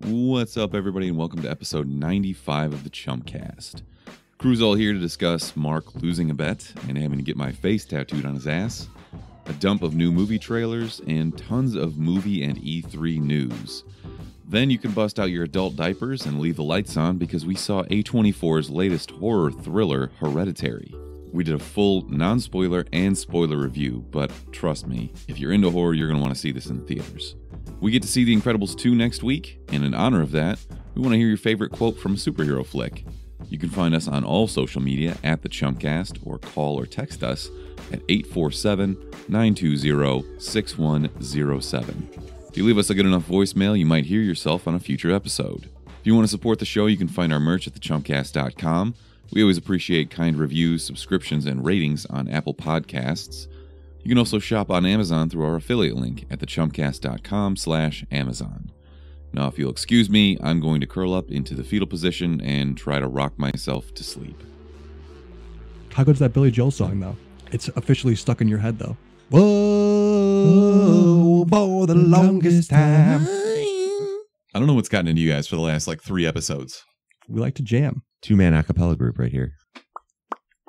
What's up, everybody, and welcome to episode 95 of the Chumpcast. Crew's all here to discuss Mark losing a bet and having to get my face tattooed on his ass, a dump of new movie trailers, and tons of movie and E3 news. Then you can bust out your adult diapers and leave the lights on because we saw A24's latest horror thriller, Hereditary. We did a full non-spoiler and spoiler review, but trust me, if you're into horror, you're going to want to see this in the theaters. We get to see The Incredibles 2 next week, and in honor of that, we want to hear your favorite quote from a superhero flick. You can find us on all social media at the Chumpcast, or call or text us at 847-920-6107. If you leave us a good enough voicemail, you might hear yourself on a future episode. If you want to support the show, you can find our merch at thechumpcast.com. We always appreciate kind reviews, subscriptions, and ratings on Apple Podcasts. You can also shop on Amazon through our affiliate link at thechumpcast.com/Amazon. Now, if you'll excuse me, I'm going to curl up into the fetal position and try to rock myself to sleep. How good's that Billy Joel song, though? It's officially stuck in your head, though. Whoa, for the longest time. I don't know what's gotten into you guys for the last, 3 episodes. We like to jam. Two-man a cappella group right here.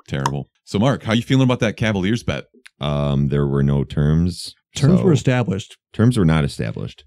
Terrible. So, Mark, how you feeling about that Cavaliers bet? There were no terms. Terms were established. Terms were not established.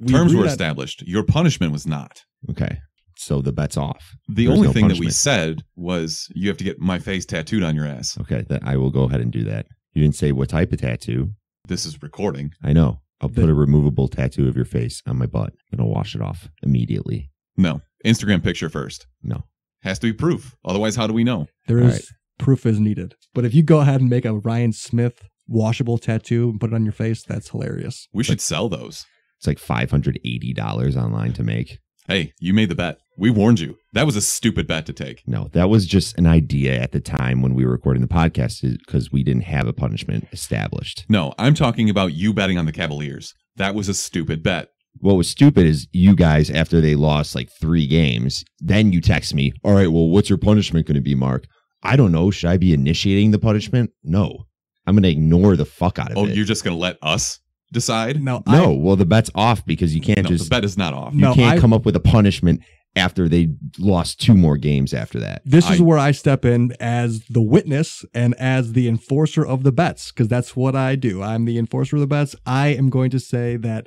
Terms were established. Your punishment was not. Okay. So the bet's off. The only thing that we said was you have to get my face tattooed on your ass. Okay, then I will go ahead and do that. You didn't say what type of tattoo. This is recording. I know. I'll put a removable tattoo of your face on my butt and I'll wash it off immediately. No. Instagram picture first. No. Has to be proof. Otherwise, how do we know? There is proof is needed. But if you go ahead and make a Ryan Smith washable tattoo and put it on your face, that's hilarious. We should sell those. It's like $580 online to make. Hey, you made the bet. We warned you. That was a stupid bet to take. No, that was just an idea at the time when we were recording the podcast because we didn't have a punishment established. No, I'm talking about you betting on the Cavaliers. That was a stupid bet. What was stupid is you guys, after they lost 3 games, then you text me, all right, well, what's your punishment going to be, Mark? I don't know. Should I be initiating the punishment? No. I'm going to ignore the fuck out of it. Oh, you're just going to let us decide? No. Well, the bet's off because you can't the bet is not off. You can't come up with a punishment after they lost 2 more games after that. This is where I step in as the witness and as the enforcer of the bets, because that's what I do. I'm the enforcer of the bets. I am going to say that,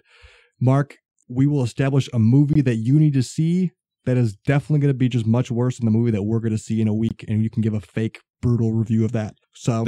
Mark, we will establish a movie that you need to see that is definitely going to be just much worse than the movie that we're going to see in a week, and you can give a fake, brutal review of that. So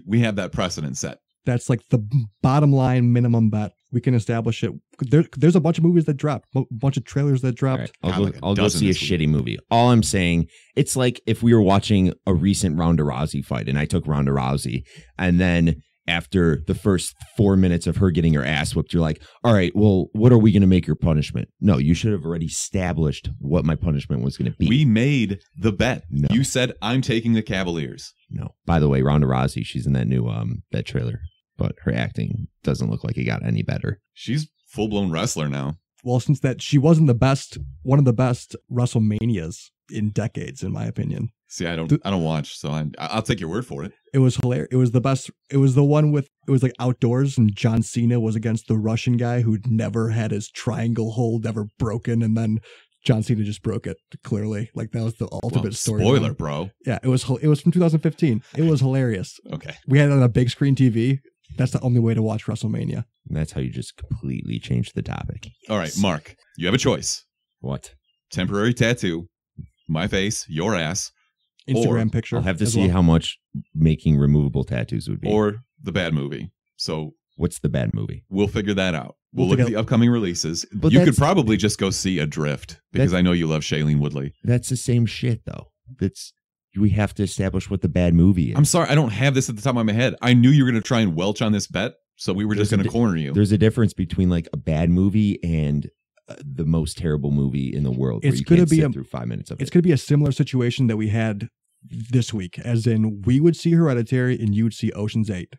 we have that precedent set. That's the bottom line minimum bet. We can establish it. There's a bunch of movies that dropped, a bunch of trailers that dropped. Right, I'll go see a shitty movie. All I'm saying, it's like if we were watching a recent Ronda Rousey fight and I took Ronda Rousey, and then after the first 4 minutes of her getting her ass whipped, you're like, all right, well, what are we going to make your punishment? No, you should have already established what my punishment was going to be. We made the bet. No. You said, I'm taking the Cavaliers. No. By the way, Ronda Rousey, she's in that new that trailer, but her acting doesn't look like it got any better. She's full-blown wrestler now. Well, since that she wasn't one of the best WrestleManias in decades, in my opinion. See, I don't watch, so I'll take your word for it. It was hilarious. It was the best. It was the one with, it was outdoors, and John Cena was against the Russian guy who'd never had his triangle hold ever broken, and then John Cena just broke it, clearly. That was the ultimate story. Spoiler, bro. Yeah, it was from 2015. It was hilarious. Okay. We had it on a big screen TV. That's the only way to watch WrestleMania. And that's how you just completely change the topic. All right, Mark, you have a choice. What? Temporary tattoo, my face, your ass. Instagram picture. I'll have to see how much making removable tattoos would be. Or the bad movie. So what's the bad movie? We'll figure that out. We'll look at the upcoming releases. But you could probably just go see Adrift because I know you love Shailene Woodley. That's the same shit, though. We have to establish what the bad movie is. I'm sorry, I don't have this at the top of my head. I knew you were going to try and welch on this bet, so we were just going to corner you. There's a difference between a bad movie and the most terrible movie in the world. It's going to be through 5 minutes of it. It's going to be a similar situation that we had this week, as in we would see Hereditary and you would see Ocean's 8.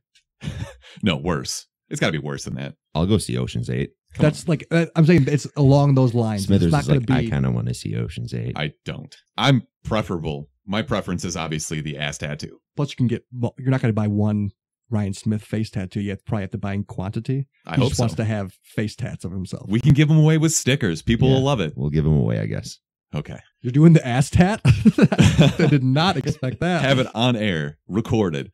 No, worse. It's got to be worse than that. I'll go see Ocean's 8. That's I'm saying it's along those lines. Smithers it's not is I kind of want to see Ocean's 8. I don't. I'm preferable. My preference is obviously the ass tattoo. Plus, you're not going to buy one Ryan Smith face tattoo, you probably have to buy in quantity. I He hope just so. wants to have face tats of himself. We can give them away with stickers. People will love it. We'll give them away, I guess. Okay. You're doing the ass tat? I did not expect that. Have it on air, recorded.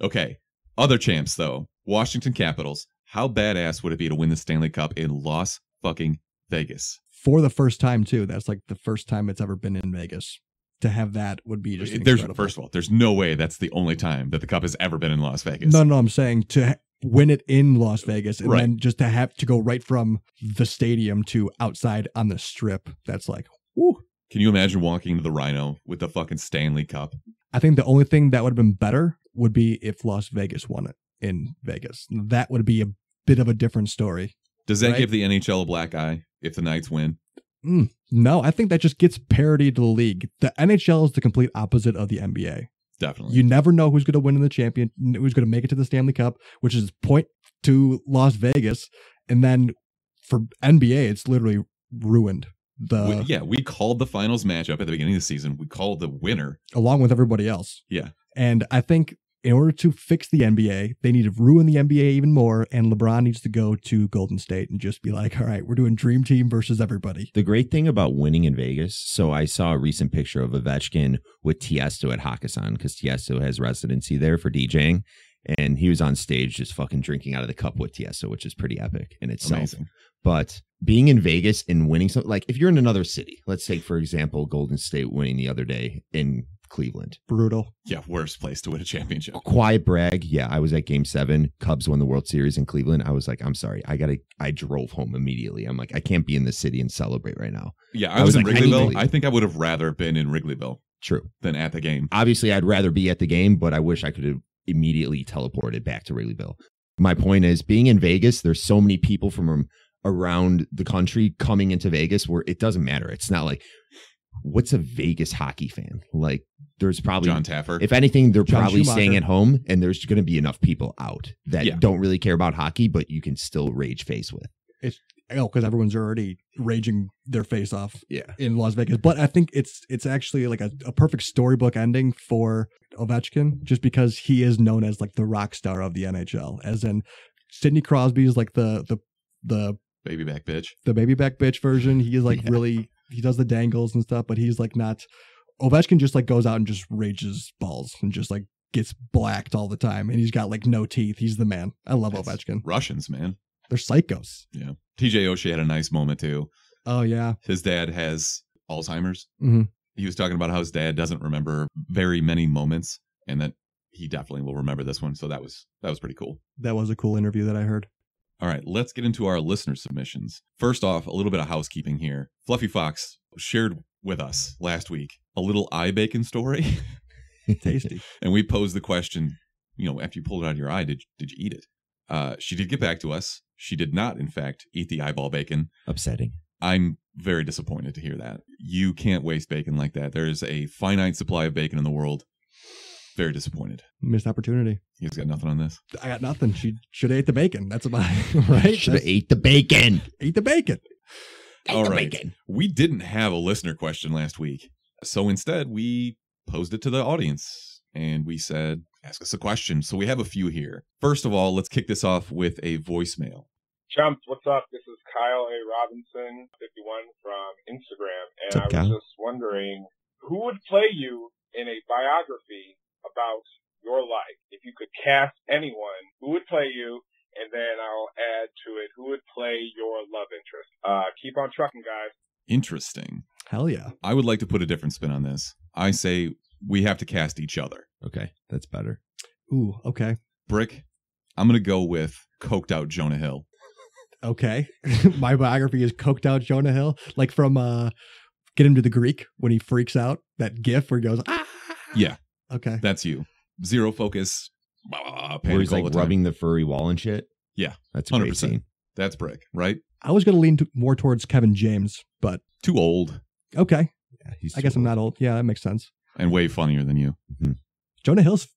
Okay. Other champs, though. Washington Capitals. How badass would it be to win the Stanley Cup in Las fucking Vegas? For the first time, too. That's like the first time it's ever been in Vegas. To have that would be just incredible. First of all, there's no way that's the only time that the Cup has ever been in Las Vegas. No, I'm saying to win it in Las Vegas and Right. then just to have to go right from the stadium to outside on the strip. That's like, whoo. Can you imagine walking into the Rhino with the fucking Stanley Cup? I think the only thing that would have been better would be if Las Vegas won it in Vegas. That would be a bit of a different story. Does that Right. give the NHL a black eye if the Knights win? No, I think that just gets parity to the league. The NHL is the complete opposite of the NBA. Definitely. You never know who's going to win in the champion, who's going to make it to the Stanley Cup, which is point to Las Vegas. And then for NBA, it's literally ruined. We called the finals matchup at the beginning of the season. We called the winner. Along with everybody else. Yeah. And I think in order to fix the NBA, they need to ruin the NBA even more. And LeBron needs to go to Golden State and just be like, all right, we're doing Dream Team versus everybody. The great thing about winning in Vegas, so I saw a recent picture of Ovechkin with Tiesto at Hakkasan because Tiesto has residency there for DJing. And he was on stage just fucking drinking out of the cup with Tiesto, which is pretty epic in itself. Amazing. But being in Vegas and winning something, like if you're in another city, let's take, for example, Golden State winning the other day in Cleveland. Brutal. Yeah, worst place to win a championship. A quiet brag. Yeah, I was at Game 7. Cubs won the World Series in Cleveland. I was like, I'm sorry. I drove home immediately. I'm like, I can't be in the city and celebrate right now. Yeah, I was in like, I need to Wrigleyville. leave. I think I would have rather been in Wrigleyville True. than at the game. Obviously, I'd rather be at the game, but I wish I could have immediately teleported back to Wrigleyville. My point is, being in Vegas, there's so many people from around the country coming into Vegas where it doesn't matter. It's not like, what's a Vegas hockey fan? Like, there's probably John Taffer. If anything, they're John probably Schumacher. staying at home, and there's going to be enough people out that Yeah. don't really care about hockey, but you can still rage face with. Because everyone's already raging their face off Yeah. in Las Vegas. But I think it's actually like a perfect storybook ending for Ovechkin, just because he is known as like the rock star of the NHL. As in, Sidney Crosby is like the Baby back bitch. baby back bitch version. He is like really, he does the dangles and stuff, but he's like not. Ovechkin just like goes out and just rages balls and just like gets blacked all the time, and he's got like no teeth. He's the man. I love That's Ovechkin. Russians, man. They're psychos. Yeah. TJ Oshie had a nice moment too. Oh yeah. His dad has Alzheimer's. hmm He was talking about how his dad doesn't remember very many moments, and that he definitely will remember this one. So that was pretty cool. That was a cool interview that I heard. All right, let's get into our listener submissions. First off, a little bit of housekeeping here. Fluffy Fox shared with us last week a little eye bacon story, Tasty. and we posed the question, after you pulled it out of your eye, did you eat it? She did get back to us. She did not, in fact, eat the eyeball bacon. Upsetting. I'm very disappointed to hear that. You can't waste bacon like that. There is a finite supply of bacon in the world. Very disappointed. Missed opportunity. You guys got nothing on this? I got nothing. She should have ate the bacon. That's about right. Should have ate the bacon. Ate the bacon. Ate All the right. bacon. We didn't have a listener question last week. So instead, we posed it to the audience and we said, ask us a question. So we have a few here. First of all, let's kick this off with a voicemail. Chumps, what's up? This is Kyle A. Robinson, 51 from Instagram. And What's up, I was Kyle? just wondering, who would play you in a biography about your life? If you could cast anyone, who would play you? And then I'll add to it, who would play your love interest? Keep on trucking, guys. Interesting. Hell yeah. I would like to put a different spin on this. I say we have to cast each other. Okay, that's better. Ooh. Okay. Brick, I'm going to go with coked out Jonah Hill. Okay. My biography is coked out Jonah Hill, like from Get Him to the Greek when he freaks out. That gif where he goes, ah. Yeah, Okay. that's you. Zero focus. Where he's all like the time. rubbing the furry wall and shit. Yeah, That's a great 100%. scene. That's Brick, right? I was going to lean more towards Kevin James, but Too old okay. Yeah, he's I guess I'm not old. Yeah, that makes sense. and way funnier than you. Jonah Hill's.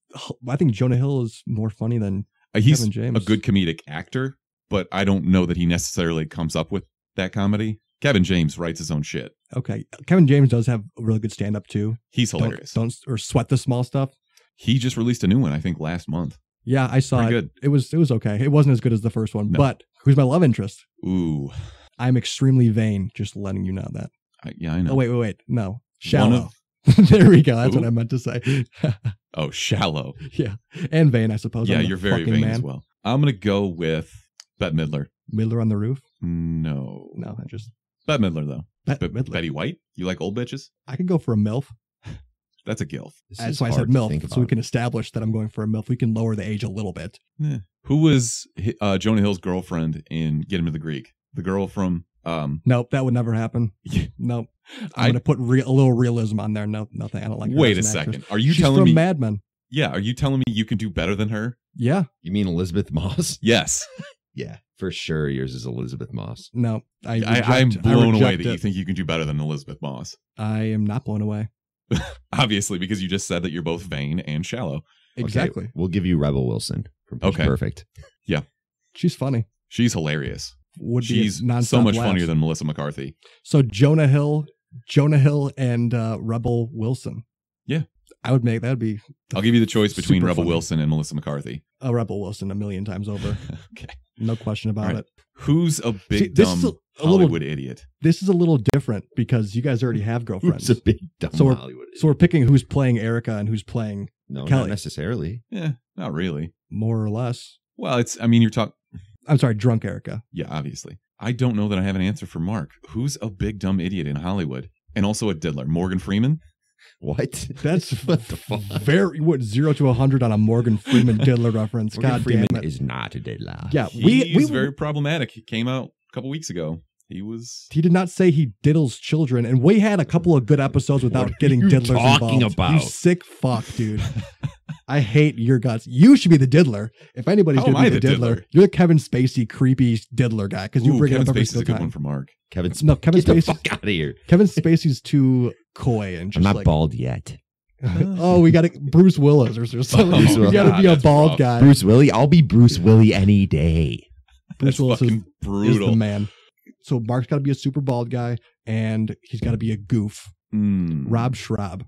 I think Jonah Hill is more funny than He's Kevin James. a good comedic actor, but I don't know that he necessarily comes up with that comedy. Kevin James writes his own shit. Okay. Kevin James does have a really good stand up too. He's hilarious. Don't or sweat the small stuff. He just released a new one, I think, last month. Yeah, I saw Pretty it. good. It was okay. It wasn't as good as the first one. No. But who's my love interest? Ooh. I'm extremely vain. Just letting you know that. Yeah, I know. Oh wait. No, One shallow. of- There we go. That's Who? what I meant to say. Oh, shallow. Yeah, and vain, I suppose. Yeah, I'm the you're very fucking vain man. as well. I'm going to go with Bette Midler. Midler on the roof. No. No, I just Bette Midler, though. Midler. Betty White? You like old bitches? I could go for a MILF. That's a gilf. This That's is why I said hard to think MILF, so we about. can establish that I'm going for a MILF. We can lower the age a little bit. Who was Jonah Hill's girlfriend in Get Him to the Greek? The girl from... Nope, that would never happen. Nope. I'm going to put a little realism on there. No, nothing. I don't like her Wait a as an second. actress. Are you She's telling from me... Mad Men. Yeah, are you telling me you can do better than her? Yeah. You mean Elizabeth Moss? Yes. Yeah, for sure. Yours is Elizabeth Moss. No, I'm I blown away reject that you it. think you can do better than Elizabeth Moss. I am not blown away. Obviously, because you just said that you're both vain and shallow. Exactly. Okay, we'll give you Rebel Wilson from Pitch Okay. Perfect. She's funny. She's hilarious. Would She's be nonstop so much laughs. funnier than Melissa McCarthy. So Jonah Hill, and Rebel Wilson. Yeah. I would make that'd be I'll give you the choice between Super Rebel funny. Wilson and Melissa McCarthy. a Rebel Wilson a million times over. Okay. No question about All right. it. Who's a big, See, this dumb is a little- Hollywood idiot? This is a little different because you guys already have girlfriends. It's a big dumb So we're- Hollywood. So we're picking who's playing Erica and who's playing No, Kelly. not necessarily. Yeah, not really. more or less. Well, you're talking, I'm sorry, drunk Erica. yeah, obviously. I don't know that I have an answer for Mark. Who's a big, dumb idiot in Hollywood? And also a diddler. Morgan Freeman? What? That's what the fuck? very 0 to 100 on a Morgan Freeman diddler reference. Morgan God Freeman damn it. is not a diddler. Yeah, He's very problematic. He came out a couple weeks ago. He did not say he diddles children, and we had a couple of good episodes without getting you diddlers talking involved. about? You sick fuck, dude. I hate your guts. You should be the diddler. If anybody's How going am to I be the the diddler, diddler? you're the Kevin Spacey creepy diddler guy because you bring Kevin it up every Spacey's a single good one time. for Mark. Kevin, No, Kevin get the Spacey. fuck out of here. Kevin Spacey's too coy and I'm just not like, bald yet. oh, we got to Bruce Willis or something. Bruce We got to Willis. be a That's bald rough. guy. Bruce Willie? I'll be Bruce Willie any day. Bruce That's Willis is fucking brutal. the man. So Mark's got to be a super bald guy, and he's got to be a goof. Rob Schraub.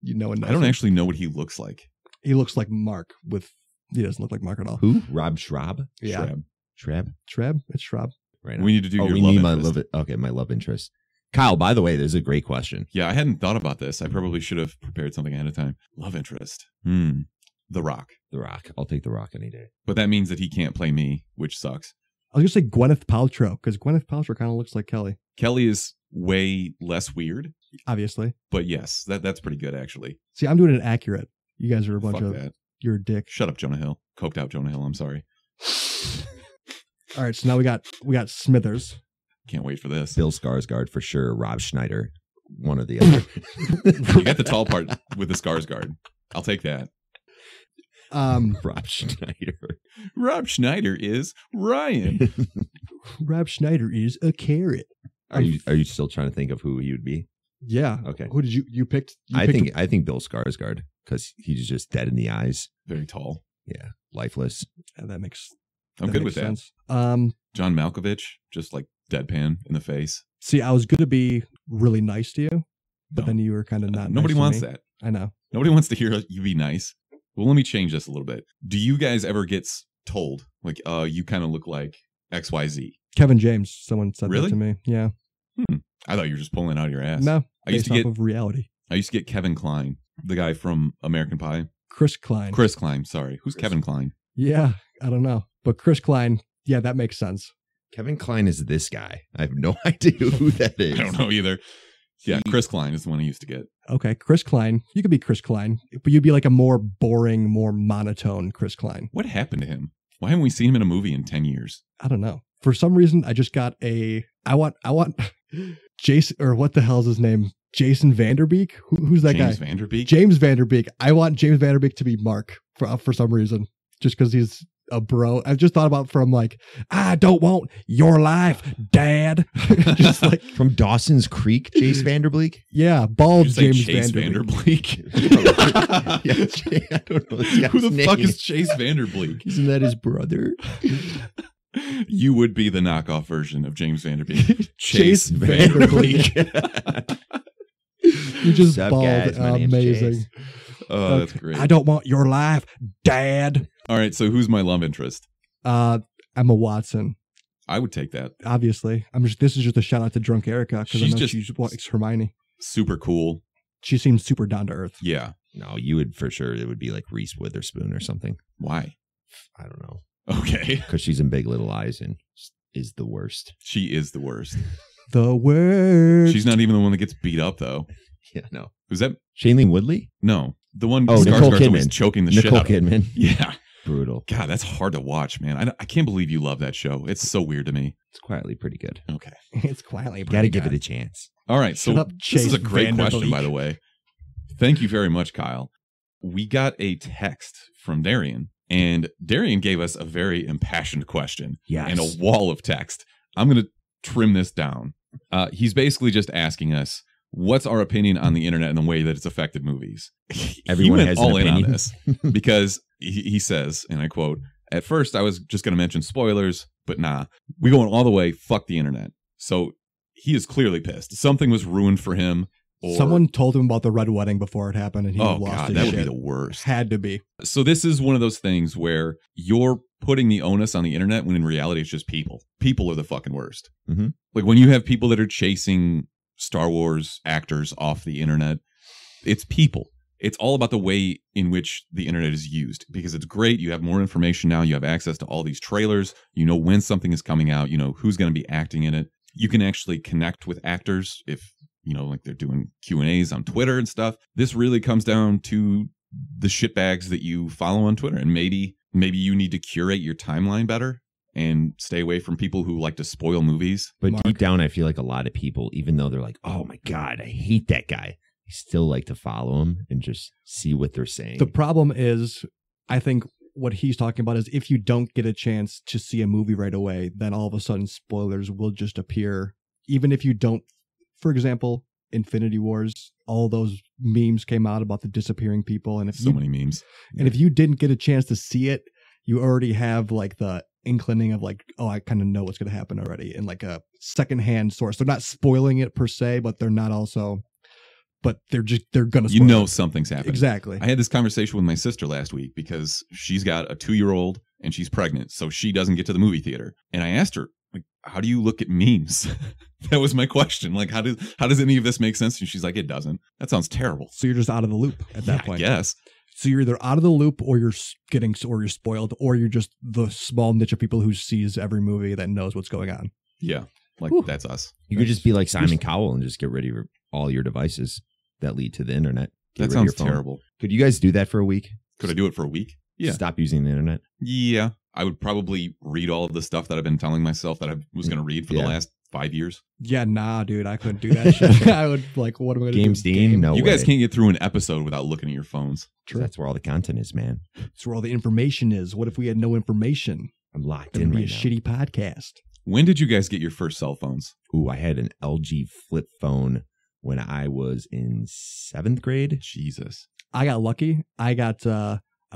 You know, I don't actually know what he looks like. He looks like Mark he doesn't look like Mark at all. Who? Rob Schraub? Yeah. Shrab. Schraub? Schraub? It's Schraub. Right. We need to do your we love need my interest. love. Okay, my love interest. Kyle, by the way, this is a great question. Yeah, I hadn't thought about this. I probably should have prepared something ahead of time. Love interest. The Rock. The Rock. I'll take The Rock any day. But that means that he can't play me, which sucks. I was going to say Gwyneth Paltrow, because Gwyneth Paltrow kind of looks like Kelly, Kelly is way less weird, obviously. but yes, that's pretty good actually. See, I'm doing it accurate. You guys are a bunch Fuck of, that. you're a dick. Shut up, Jonah Hill. Coked out Jonah Hill. I'm sorry. All right, so now we got Smithers. Can't wait for this. Bill Skarsgård for sure. Rob Schneider. One or the other. You got the tall part with the Skarsgård. I'll take that. Rob Schneider. Rob Schneider is Ryan. Rob Schneider is a carrot. Are you still trying to think of who he would be? Yeah. Okay. Who did you picked? I think Bill Skarsgård because he's just dead in the eyes. Very tall. Yeah, lifeless. That makes. I'm good with that. sense. John Malkovich, just like deadpan in the face. See, I was going to be really nice to you, but No. then you were kind of not. Nobody nice to wants me. that. I know. Nobody wants to hear you be nice. Well, let me change this a little bit. Do you guys ever get told, like, you kind of look like XYZ? Kevin James. Someone said Really? that to me. Yeah. I thought you were just pulling it out of your ass. No. I used Based to off get of reality. Kevin Kline, the guy from American Pie. Chris Klein. Chris Klein, sorry. Who's Kevin Kline? Yeah. I don't know, but Chris Klein. Yeah, that makes sense. Kevin Kline is this guy. I have no idea who that is. I don't know either. Yeah, Chris Klein is the one I used to get. Okay, Chris Klein. You could be Chris Klein, but you'd be like a more boring, more monotone Chris Klein. What happened to him? Why haven't we seen him in a movie in 10 years? I don't know. For some reason, I just got I want Jason, or what the hell's his name? Jason Vanderbeek? Who's that James guy? Vanderbeek? James Vanderbeek. I want James Vanderbeek to be Mark for some reason, just because he's a bro. I've just thought about from like, I don't want your life, Dad. Just like From Dawson's Creek, Chase Vanderbeek. yeah, bald Did you say James Chase Vanderbeek. Vanderbeek? Yeah, I don't know this guy's Who the name. fuck is Chase Vanderbleek? Isn't that his brother? You would be the knockoff version of James Vanderbeek. Chase Vanderbeek. You're just Sup, bald. guys? My name's Amazing. Chase. Oh, that's great. I don't want your life, Dad. All right, so who's my love interest? Emma Watson. I would take that. Obviously, this is just a shout out to Drunk Erica because I know she likes Hermione. Super cool. She seems super down to earth. Yeah. No, you would for sure. It would be like Reese Witherspoon or something. Why? I don't know. Okay. Because she's in Big Little Lies and is the worst. She is the worst. The worst. She's not even the one that gets beat up, though. Yeah, no. Who's that? Shailene Woodley? No. The one Nicole Skarsgård's Kidman. always choking the shit Nicole out of. Kidman. Yeah. Brutal. God, that's hard to watch, man. I can't believe you love that show. It's so weird to me. It's quietly pretty good. Okay. It's quietly. Got to give it a chance. All right. So Shut up, this is a Chase great Vanderbeek. question, by the way. Thank you very much, Kyle. We got a text from Darian, and Darian gave us a very impassioned question Yes. and a wall of text. I'm going to trim this down. He's basically just asking us, what's our opinion on the internet and the way that it's affected movies? Everyone he went has an all in on opinion. this because he says, and I quote, "At first I was just going to mention spoilers, but nah, we going all the way, fuck the internet." So he is clearly pissed. Something was ruined for him. Or, Someone told him about the red wedding before it happened, and he oh lost God, his that shit. would be the worst. Had to be. So this is one of those things where you're putting the onus on the internet when in reality it's just people. People are the fucking worst. Mhm. Like when you have people that are chasing Star Wars actors off the internet, it's people. It's all about the way in which the internet is used because it's great. You have more information now. You have access to all these trailers. You know when something is coming out. You know who's going to be acting in it. You can actually connect with actors if, you know, like they're doing Q&As on Twitter and stuff. This really comes down to the shitbags that you follow on Twitter. And maybe you need to curate your timeline better and stay away from people who like to spoil movies. But Mark. deep down, I feel like a lot of people, even though they're like, oh my God, I hate that guy, they still like to follow him and just see what they're saying. The problem is, I think what he's talking about is if you don't get a chance to see a movie right away, then all of a sudden spoilers will just appear. Even if you don't, for example, Infinity Wars, all those memes came out about the disappearing people. And if So many memes. And if you didn't get a chance to see it, you already have like the inkling of like, oh, I kind of know what's going to happen already, and like a secondhand source. They're not spoiling it per se, but they're not also, but they're going to spoil You know it. something's happening. Exactly. I had this conversation with my sister last week because she's got a 2-year-old and she's pregnant, so she doesn't get to the movie theater. And I asked her, like, how do you look at memes? That was my question. Like, how does any of this make sense? And she's like, it doesn't. That sounds terrible. So you're just out of the loop at that point. Yes. So you're either out of the loop, or you're spoiled, or you're just the small niche of people who sees every movie that knows what's going on. Yeah. Like, Whew. that's us. You could just be like Simon Cowell and just get rid of all your devices that lead to the internet. Get That rid of sounds your phone. terrible. Could you guys do that for a week? Could I do it for a week? Yeah. Stop using the internet. Yeah. I would probably read all of the stuff that I've been telling myself that I was going to read for the Yeah. last 5 years. Yeah, nah, dude, I couldn't do that shit. I would like, what am I going to do? Games Dean? No you way. guys can't get through an episode without looking at your phones. True. That's where all the content is, man. It's where all the information is. What if we had no information? I'm locked It in would be right a now. shitty podcast. When did you guys get your first cell phones? Ooh, I had an LG flip phone when I was in 7th grade. Jesus. I got lucky. I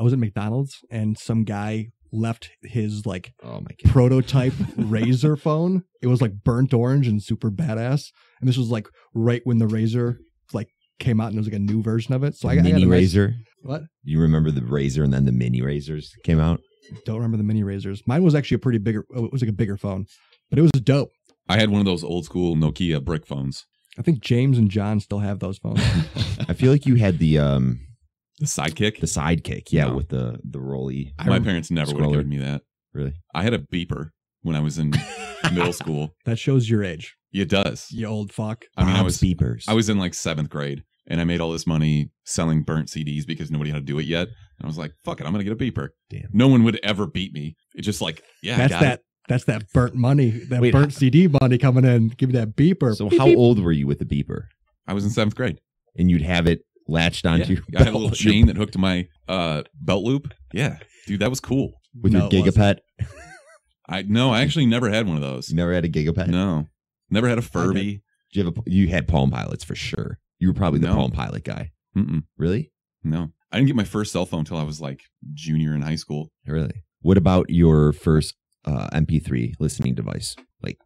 was at McDonald's and some guy left his like Oh my God. prototype Razor phone. It was like burnt orange and super badass. And this was like right when the Razor like came out and there was like a new version of it. So I got Mini a nice- Razor. What? You remember the Razor and then the Mini Razors came out? Don't remember the mini Razors. Mine was actually it was like a bigger phone, but it was dope. I had one of those old school Nokia brick phones. I think James and John still have those phones. I feel like you had the The Sidekick? Sidekick, yeah, No. with the rolly. My parents never would have Scroller. given me that. Really? I had a beeper when I was in middle school. That shows your age, It does. you old fuck. I mean, Bob's beepers. I was in like 7th grade and I made all this money selling burnt CDs because nobody had to do it yet. And I was like, fuck it, I'm going to get a beeper. Damn. No one would ever beat me. It's just like, yeah, I got it. That's that burnt money, that Wait, burnt CD money coming in. Give me that beeper. So Beep, how beep. old were you with the beeper? I was in 7th grade. And you'd have it latched onto your I had a little belt- chain that hooked to my belt loop. Yeah, dude, that was cool. with No, your it wasn't. Gigapet. I actually never had one of those. You never had a Gigapet? No, never had a Furby. Did you had Palm Pilots for sure. You were probably the No. Palm Pilot guy. Mm-mm, Really? no, I didn't get my first cell phone until I was like junior in high school. Really? What about your first MP3 listening device? Like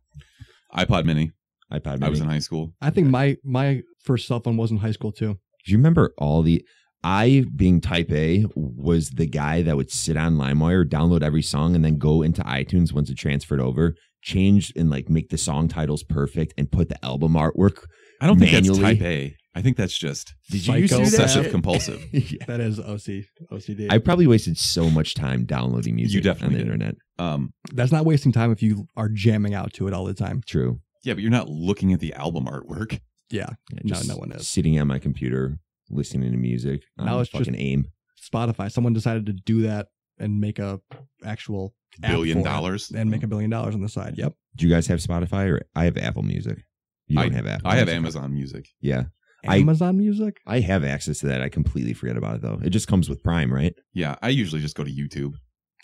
iPod Mini. iPod Mini? I was in high school. I think my first cell phone was in high school too. Do you remember all the I, being type A, was the guy that would sit on LimeWire, download every song, and then go into iTunes once it transferred over, change and like make the song titles perfect, and put the album artwork. I don't think manually. that's type A. I think that's just Did you used to do that? obsessive shit? compulsive. Yeah. That is OCD. I probably wasted so much time downloading music You definitely on the did. internet. That's not wasting time if you are jamming out to it all the time. True. Yeah, but you're not looking at the album artwork. Yeah. Yeah, No, just no one is. sitting on my computer listening to music. Now it's fucking just- aim. Spotify. Someone decided to do that and make a actual app $1 billion. for it and make $1 billion on the side. Yep. Do you guys have Spotify or I have Apple Music? You don't have Apple. I have Music. Amazon Music. Yeah. Amazon Music? I have access to that. I completely forget about it though. It just comes with Prime, right? Yeah, I usually just go to YouTube.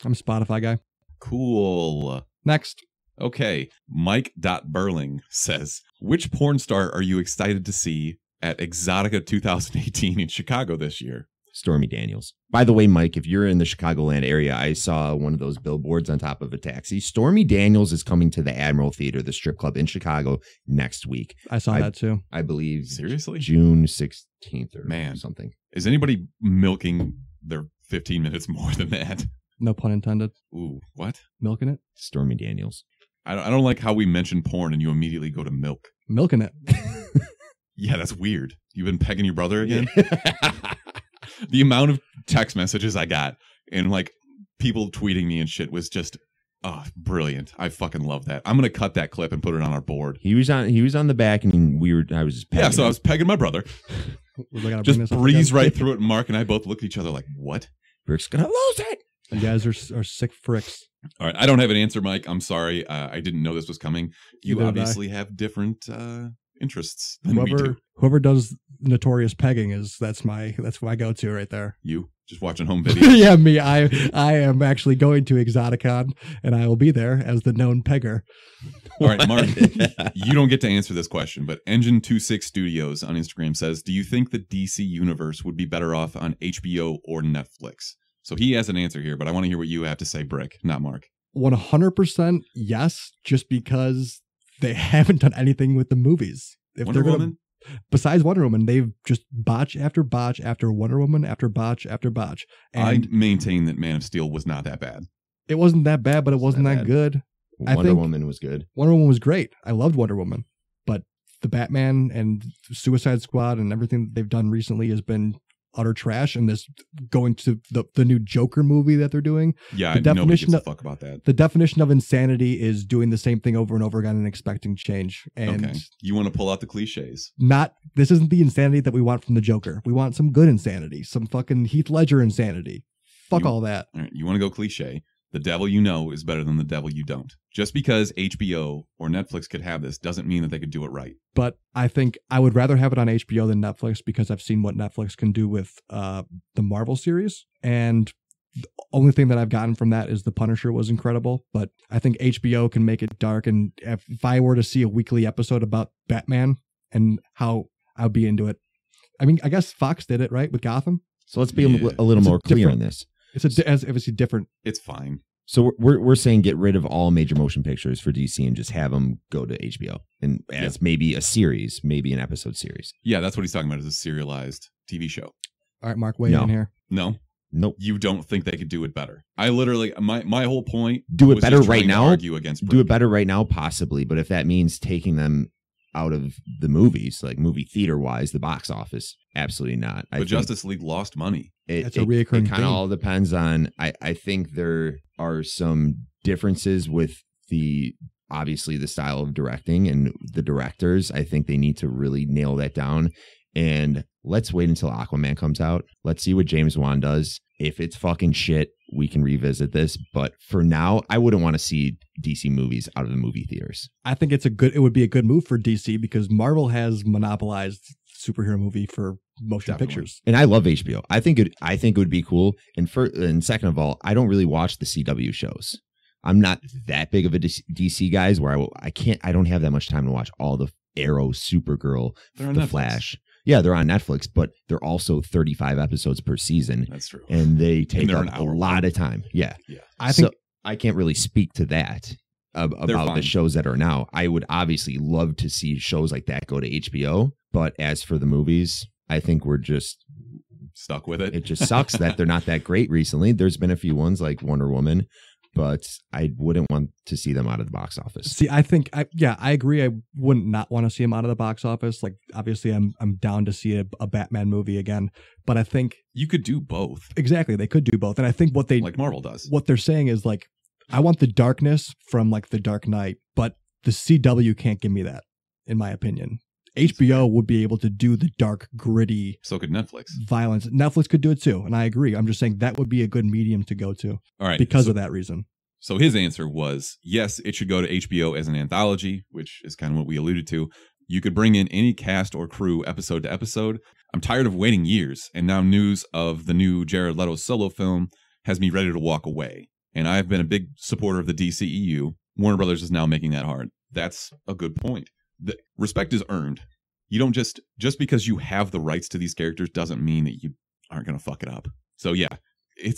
I'm a Spotify guy. Cool. Next. Okay, Mike.Burling says, which porn star are you excited to see at Exotica 2018 in Chicago this year? Stormy Daniels. By the way, Mike, if you're in the Chicagoland area, I saw one of those billboards on top of a taxi. Stormy Daniels is coming to the Admiral Theater, the strip club in Chicago, next week. I saw that too. I believe Seriously? June 16th or Man. something. Is anybody milking their 15 minutes more than that? No pun intended. Ooh, what? Milking it? Stormy Daniels. I don't like how we mention porn and you immediately go to milk. Milking it. Yeah, that's weird. You've been pegging your brother again? The amount of text messages I got and like people tweeting me and shit was just brilliant. I fucking love that. I'm gonna cut that clip and put it on our board. He was on the back and I was just Yeah, pegging so I him. was pegging my brother. We gotta bring Just this up breeze again. right through it, and Mark and I both looked at each other like, what? Rick's gonna lose it. You guys are sick fricks. All right, I don't have an answer, Mike. I'm sorry. I didn't know this was coming. You Neither did I. obviously have different interests than we do. Whoever does notorious pegging that's my go-to right there. You just watching home videos. Yeah, me. I am actually going to Exoticon and I will be there as the known pegger. All right, Mark, you don't get to answer this question, but Engine26 Studios on Instagram says, do you think the DC universe would be better off on HBO or Netflix? So he has an answer here, but I want to hear what you have to say, Brick, not Mark. 100% yes, just because they haven't done anything with the movies. If Wonder they're gonna, Woman? Besides Wonder Woman, they've just botch after botch after Wonder Woman after botch after botch. And I maintain that Man of Steel was not that bad. it wasn't that bad, but it wasn't not that bad. good. I Wonder think- Woman was good. Wonder Woman was great. I loved Wonder Woman. But the Batman and Suicide Squad and everything that they've done recently has been utter trash. And this going to the new Joker movie that they're doing. Yeah, The nobody definition gives a of- fuck about that. The definition of insanity is doing the same thing over and over again and expecting change. And Okay, you want to pull out the cliches. this isn't the insanity that we want from the Joker. We want some good insanity, some fucking Heath Ledger insanity. Fuck all that. All right, you want to go cliche. The devil you know is better than the devil you don't. Just because HBO or Netflix could have this doesn't mean that they could do it right. But I think I would rather have it on HBO than Netflix because I've seen what Netflix can do with the Marvel series. And the only thing that I've gotten from that is The Punisher was incredible. But I think HBO can make it dark. And if I were to see a weekly episode about Batman and how I'd be into it. I mean, I guess Fox did it, right? With Gotham. So let's be Yeah. a little It's a more clear on different- this. As obviously different. It's fine. So we're saying get rid of all major motion pictures for DC and just have them go to HBO and as maybe a series, maybe an episode series. Yeah, that's what he's talking about, is a serialized TV show. All right, Mark, weigh No. in here. No, Nope. you don't think they could do it better. I literally, my whole point Do it was better just right trying to now? argue against Do it Brick. better right now, possibly, but if that means taking them out of the movies, like movie theater wise, the box office, absolutely not. I But think Justice League lost money. That's a reoccurring It kind theme. of all depends on. I think there are some differences with obviously the style of directing and the directors. I think they need to really nail that down. And let's wait until Aquaman comes out. Let's see what James Wan does. If it's fucking shit, we can revisit this. But for now, I wouldn't want to see DC movies out of the movie theaters. I think it would be a good move for DC because Marvel has monopolized superhero movie for motion Definitely. pictures. And I love HBO. I think it would be cool. And second of all, I don't really watch the CW shows. I'm not that big of a DC guys where I don't have that much time to watch all the Arrow, Supergirl, They're on the Netflix. Flash. Yeah, they're on Netflix, but they're also 35 episodes per season, That's true. and they take they're up an a hour lot long. of time. Yeah, I think so I can't really speak to that about fine. the shows that are now. I would obviously love to see shows like that go to HBO, but as for the movies, I think we're just stuck with it. It just sucks that they're not that great recently. There's been a few ones like Wonder Woman, but I wouldn't want to see them out of the box office. See, I agree. I wouldn't not want to see them out of the box office. Like, obviously, I'm down to see a Batman movie again, but I think you could do both. Exactly, they could do both, and I think what they like Marvel does. What they're saying is like, I want the darkness from like the Dark Knight, but the CW can't give me that, in my opinion. HBO would be able to do the dark, gritty. So could Netflix. Violence. Netflix could do it too, and I agree. I'm just saying that would be a good medium to go to. All right, because of that reason. So his answer was, yes, it should go to HBO as an anthology, which is kind of what we alluded to. You could bring in any cast or crew episode to episode. I'm tired of waiting years, and now news of the new Jared Leto solo film has me ready to walk away. And I've been a big supporter of the DCEU. Warner Brothers is now making that hard. That's a good point. The respect is earned. You don't just because you have the rights to these characters doesn't mean that you aren't going to fuck it up. So yeah,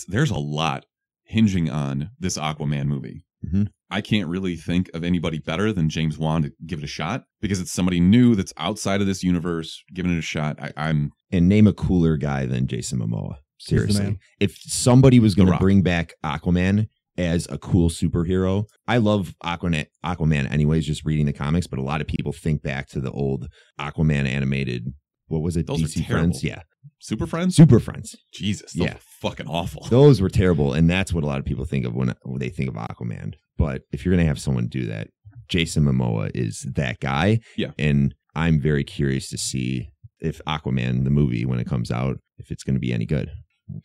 there's a lot hinging on this Aquaman movie. Mm-hmm. I can't really think of anybody better than James Wan to give it a shot because it's somebody new that's outside of this universe giving it a shot. And name a cooler guy than Jason Momoa. Seriously, man. If somebody was going to bring back Aquaman as a cool superhero, I love Aquaman anyways, just reading the comics, but a lot of people think back to the old Aquaman animated, what was it? Those DC are terrible. Friends? Yeah. Super Friends? Super Friends. Jesus. Those are fucking awful. Those were terrible. And that's what a lot of people think of when they think of Aquaman. But if you're going to have someone do that, Jason Momoa is that guy. Yeah. And I'm very curious to see if Aquaman, the movie, when it comes out, if it's going to be any good.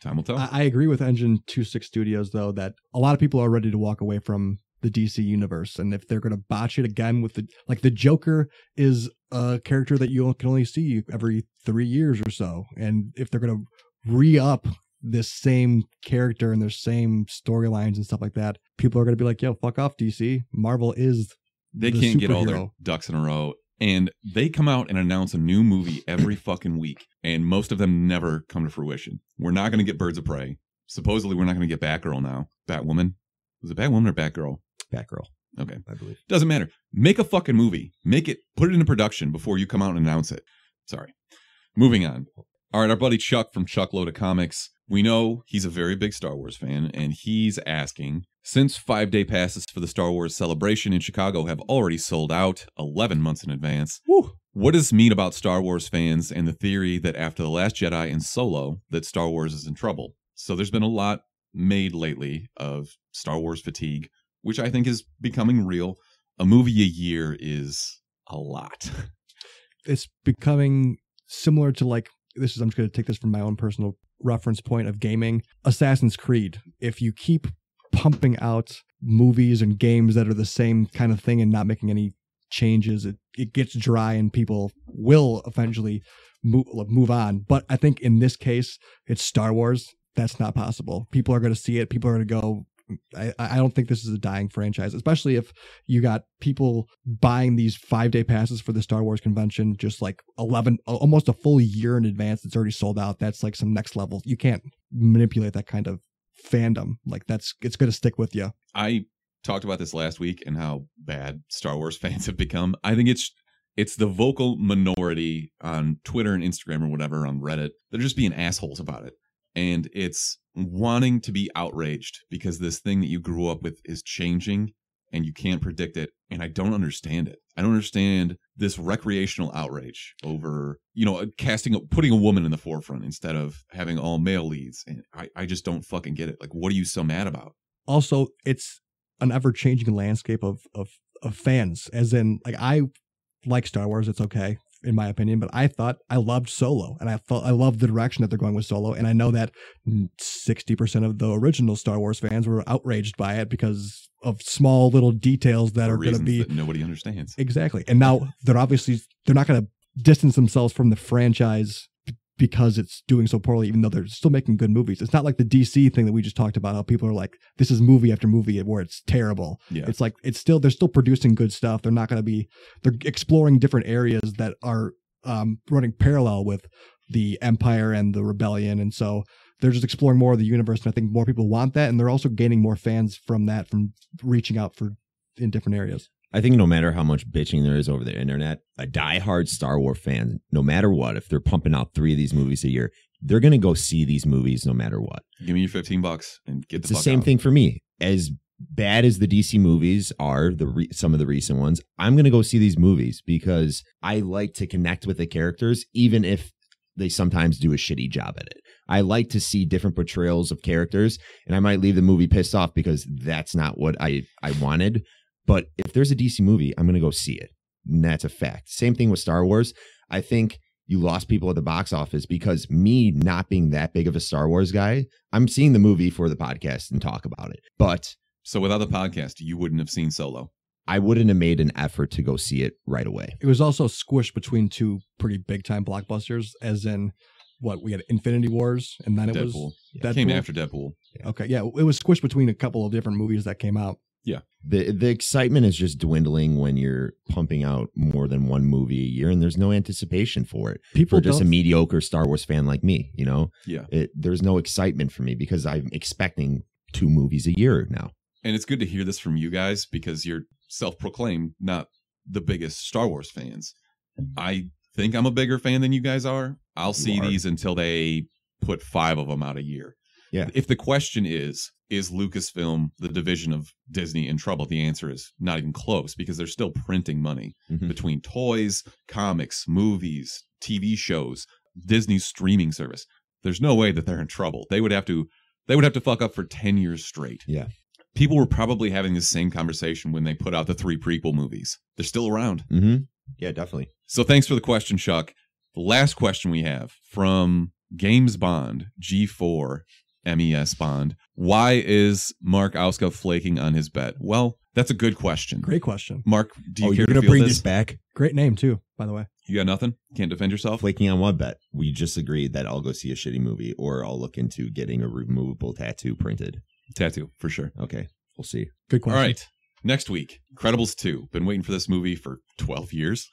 Time will tell. I agree with Engine 26 Studios, though, that a lot of people are ready to walk away from the DC universe. And if they're going to botch it again with the Joker is a character that you can only see every 3 years or so. And if they're going to re-up this same character and their same storylines and stuff like that, people are going to be like, yo, fuck off, DC. Marvel is They can't get all their ducks in a row. And they come out and announce a new movie every fucking week. And most of them never come to fruition. We're not going to get Birds of Prey. Supposedly, we're not going to get Batgirl now. Batwoman. Was it Batwoman or Batgirl? Batgirl. Okay. I believe. Doesn't matter. Make a fucking movie. Put it into production before you come out and announce it. Sorry. Moving on. All right, our buddy Chuck from Chuck Loda Comics. We know he's a very big Star Wars fan, and he's asking, since 5-day passes for the Star Wars celebration in Chicago have already sold out 11 months in advance, what does this mean about Star Wars fans and the theory that after The Last Jedi and Solo, that Star Wars is in trouble? So there's been a lot made lately of Star Wars fatigue, which I think is becoming real. A movie a year is a lot. It's becoming similar to I'm just going to take this from my own personal reference point of gaming. Assassin's Creed. If you keep pumping out movies and games that are the same kind of thing and not making any changes, it gets dry and people will eventually move on. But I think in this case, it's Star Wars. That's not possible. People are going to see it. People are going to go. I don't think this is a dying franchise, especially if you got people buying these 5-day passes for the Star Wars convention just like almost a full year in advance. It's already sold out. That's like some next level. You can't manipulate that kind of fandom. It's going to stick with you. I talked about this last week and how bad Star Wars fans have become. I think it's the vocal minority on Twitter and Instagram or whatever, on Reddit. They're just being assholes about it. And it's wanting to be outraged because this thing that you grew up with is changing and you can't predict it. And I don't understand it. I don't understand this recreational outrage over, putting a woman in the forefront instead of having all male leads. And I just don't fucking get it. Like, what are you so mad about? Also, it's an ever-changing landscape of fans, as in, I like Star Wars. It's okay, in my opinion, but I loved Solo, and I loved the direction that they're going with Solo, and I know that 60% of the original Star Wars fans were outraged by it because of small little details that are going to be that nobody understands. Exactly, and now they're not going to distance themselves from the franchise because it's doing so poorly, even though they're still making good movies. It's not like the DC thing that we just talked about, how people are like, this is movie after movie where it's terrible. Yeah. It's like, they're still producing good stuff. They're not going to be, they're exploring different areas that are running parallel with the Empire and the Rebellion. And so they're just exploring more of the universe. And I think more people want that. And they're also gaining more fans from that, from reaching out in different areas. I think no matter how much bitching there is over the internet, a diehard Star Wars fan, no matter what, if they're pumping out 3 of these movies a year, they're going to go see these movies no matter what. Give me your $15 and get It's the same thing for me. As bad as the DC movies are, some of the recent ones, I'm going to go see these movies because I like to connect with the characters, even if they sometimes do a shitty job at it. I like to see different portrayals of characters, and I might leave the movie pissed off because that's not what I wanted. But if there's a DC movie, I'm going to go see it. And that's a fact. Same thing with Star Wars. I think you lost people at the box office because me not being that big of a Star Wars guy, I'm seeing the movie for the podcast and talk about it. But so without the podcast, you wouldn't have seen Solo. I wouldn't have made an effort to go see it right away. It was also squished between two pretty big time blockbusters, as in we had Infinity Wars, and then it Deadpool. was Deadpool. Came after Deadpool. Okay, yeah, it was squished between a couple of different movies that came out. Yeah. The excitement is just dwindling when you're pumping out more than one movie a year and there's no anticipation for it. For just a mediocre Star Wars fan like me, you know? Yeah. There's no excitement for me because I'm expecting 2 movies a year now. And it's good to hear this from you guys because you're self-proclaimed not the biggest Star Wars fans. I think I'm a bigger fan than you guys are. I'll see these until they put 5 of them out a year. Yeah. If the question is Lucasfilm the division of Disney in trouble? The answer is not even close because they're still printing money between toys, comics, movies, TV shows, Disney's streaming service. There's no way that they're in trouble. They would have to fuck up for 10 years straight. Yeah. People were probably having the same conversation when they put out the 3 prequel movies. They're still around. Mm-hmm. Yeah, definitely. So thanks for the question, Chuck. The last question we have from Games Bond, G4, MES Bond. Why is Mark Auska flaking on his bet? Well, that's a good question. Great question. Mark, do you care to gonna field bring this? this back? Great name, too, by the way. You got nothing? Can't defend yourself? Flaking on what bet? We just agreed that I'll go see a shitty movie or I'll look into getting a removable tattoo printed. Tattoo, for sure. Okay, we'll see. Good question. All right. Next week, Incredibles 2. Been waiting for this movie for 12 years.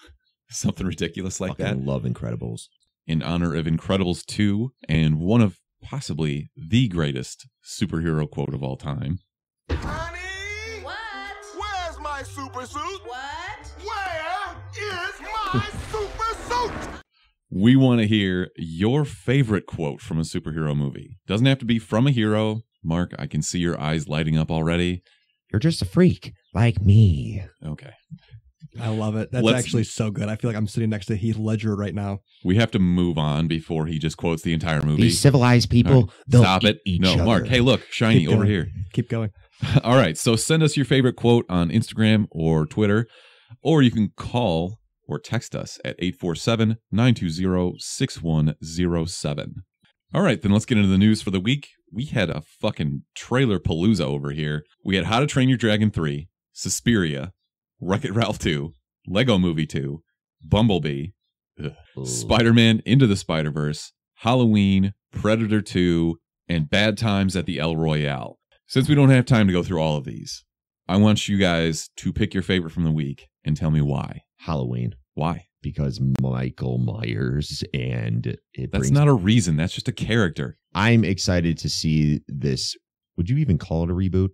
Something ridiculous like that. I love Incredibles. In honor of Incredibles 2 and one of possibly the greatest superhero quote of all time. Honey! What? Where's my super suit? What? Where is my super suit? We want to hear your favorite quote from a superhero movie. Doesn't have to be from a hero. Mark, I can see your eyes lighting up already. You're just a freak like me. Okay. I love it. That's actually so good. I feel like I'm sitting next to Heath Ledger right now. We have to move on before he just quotes the entire movie. These civilized people, right. they'll Stop it. eat No, each Mark. other. Hey, look, Shiny over here. Keep going. All right. So send us your favorite quote on Instagram or Twitter, or you can call or text us at 847-920-6107. All right, then let's get into the news for the week. We had a fucking trailer palooza over here. We had How to Train Your Dragon 3, Suspiria, Wreck-It Ralph 2, Lego Movie 2, Bumblebee, Spider-Man Into the Spider-Verse, Halloween, Predator 2, and Bad Times at the El Royale. Since we don't have time to go through all of these, I want you guys to pick your favorite from the week and tell me why. Halloween. Why? Because Michael Myers and That's not a reason. That's just a character. I'm excited to see this. Would you even call it a reboot?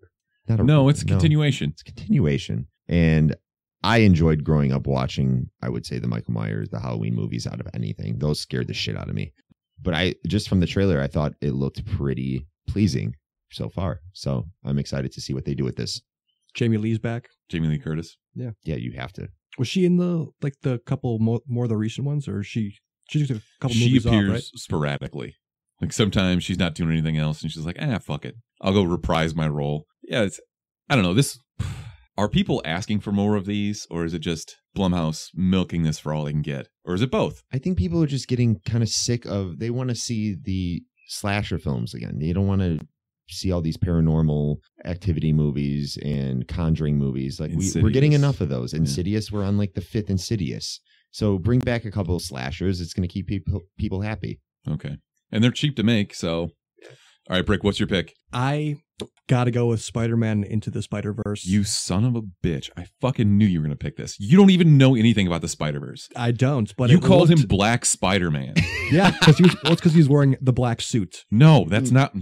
No, it's a continuation. It's a continuation. And I enjoyed growing up watching, I would say, the Michael Myers, the Halloween movies out of anything. Those scared the shit out of me. But just from the trailer, I thought it looked pretty pleasing so far. So I'm excited to see what they do with this. Jamie Lee's back. Jamie Lee Curtis. Yeah. Yeah, you have to. Was she in the couple more of the recent ones, or she took a couple She movies appears off, right? sporadically. Like sometimes she's not doing anything else and she's like, fuck it. I'll go reprise my role. Yeah, I don't know. Are people asking for more of these, or is it just Blumhouse milking this for all they can get? Or is it both? I think people are just getting kind of sick of, they want to see the slasher films again. They don't want to see all these paranormal activity movies and Conjuring movies. Like we're getting enough of those. Insidious, we're on like the 5th Insidious. So bring back a couple of slashers. It's going to keep people happy. Okay. And they're cheap to make, so. All right, Brick, what's your pick? I got to go with Spider-Man Into the Spider-Verse. You son of a bitch. I fucking knew you were going to pick this. You don't even know anything about the Spider-Verse. I don't, but you called him Black Spider-Man. Yeah, because he's wearing the black suit. No, that's not.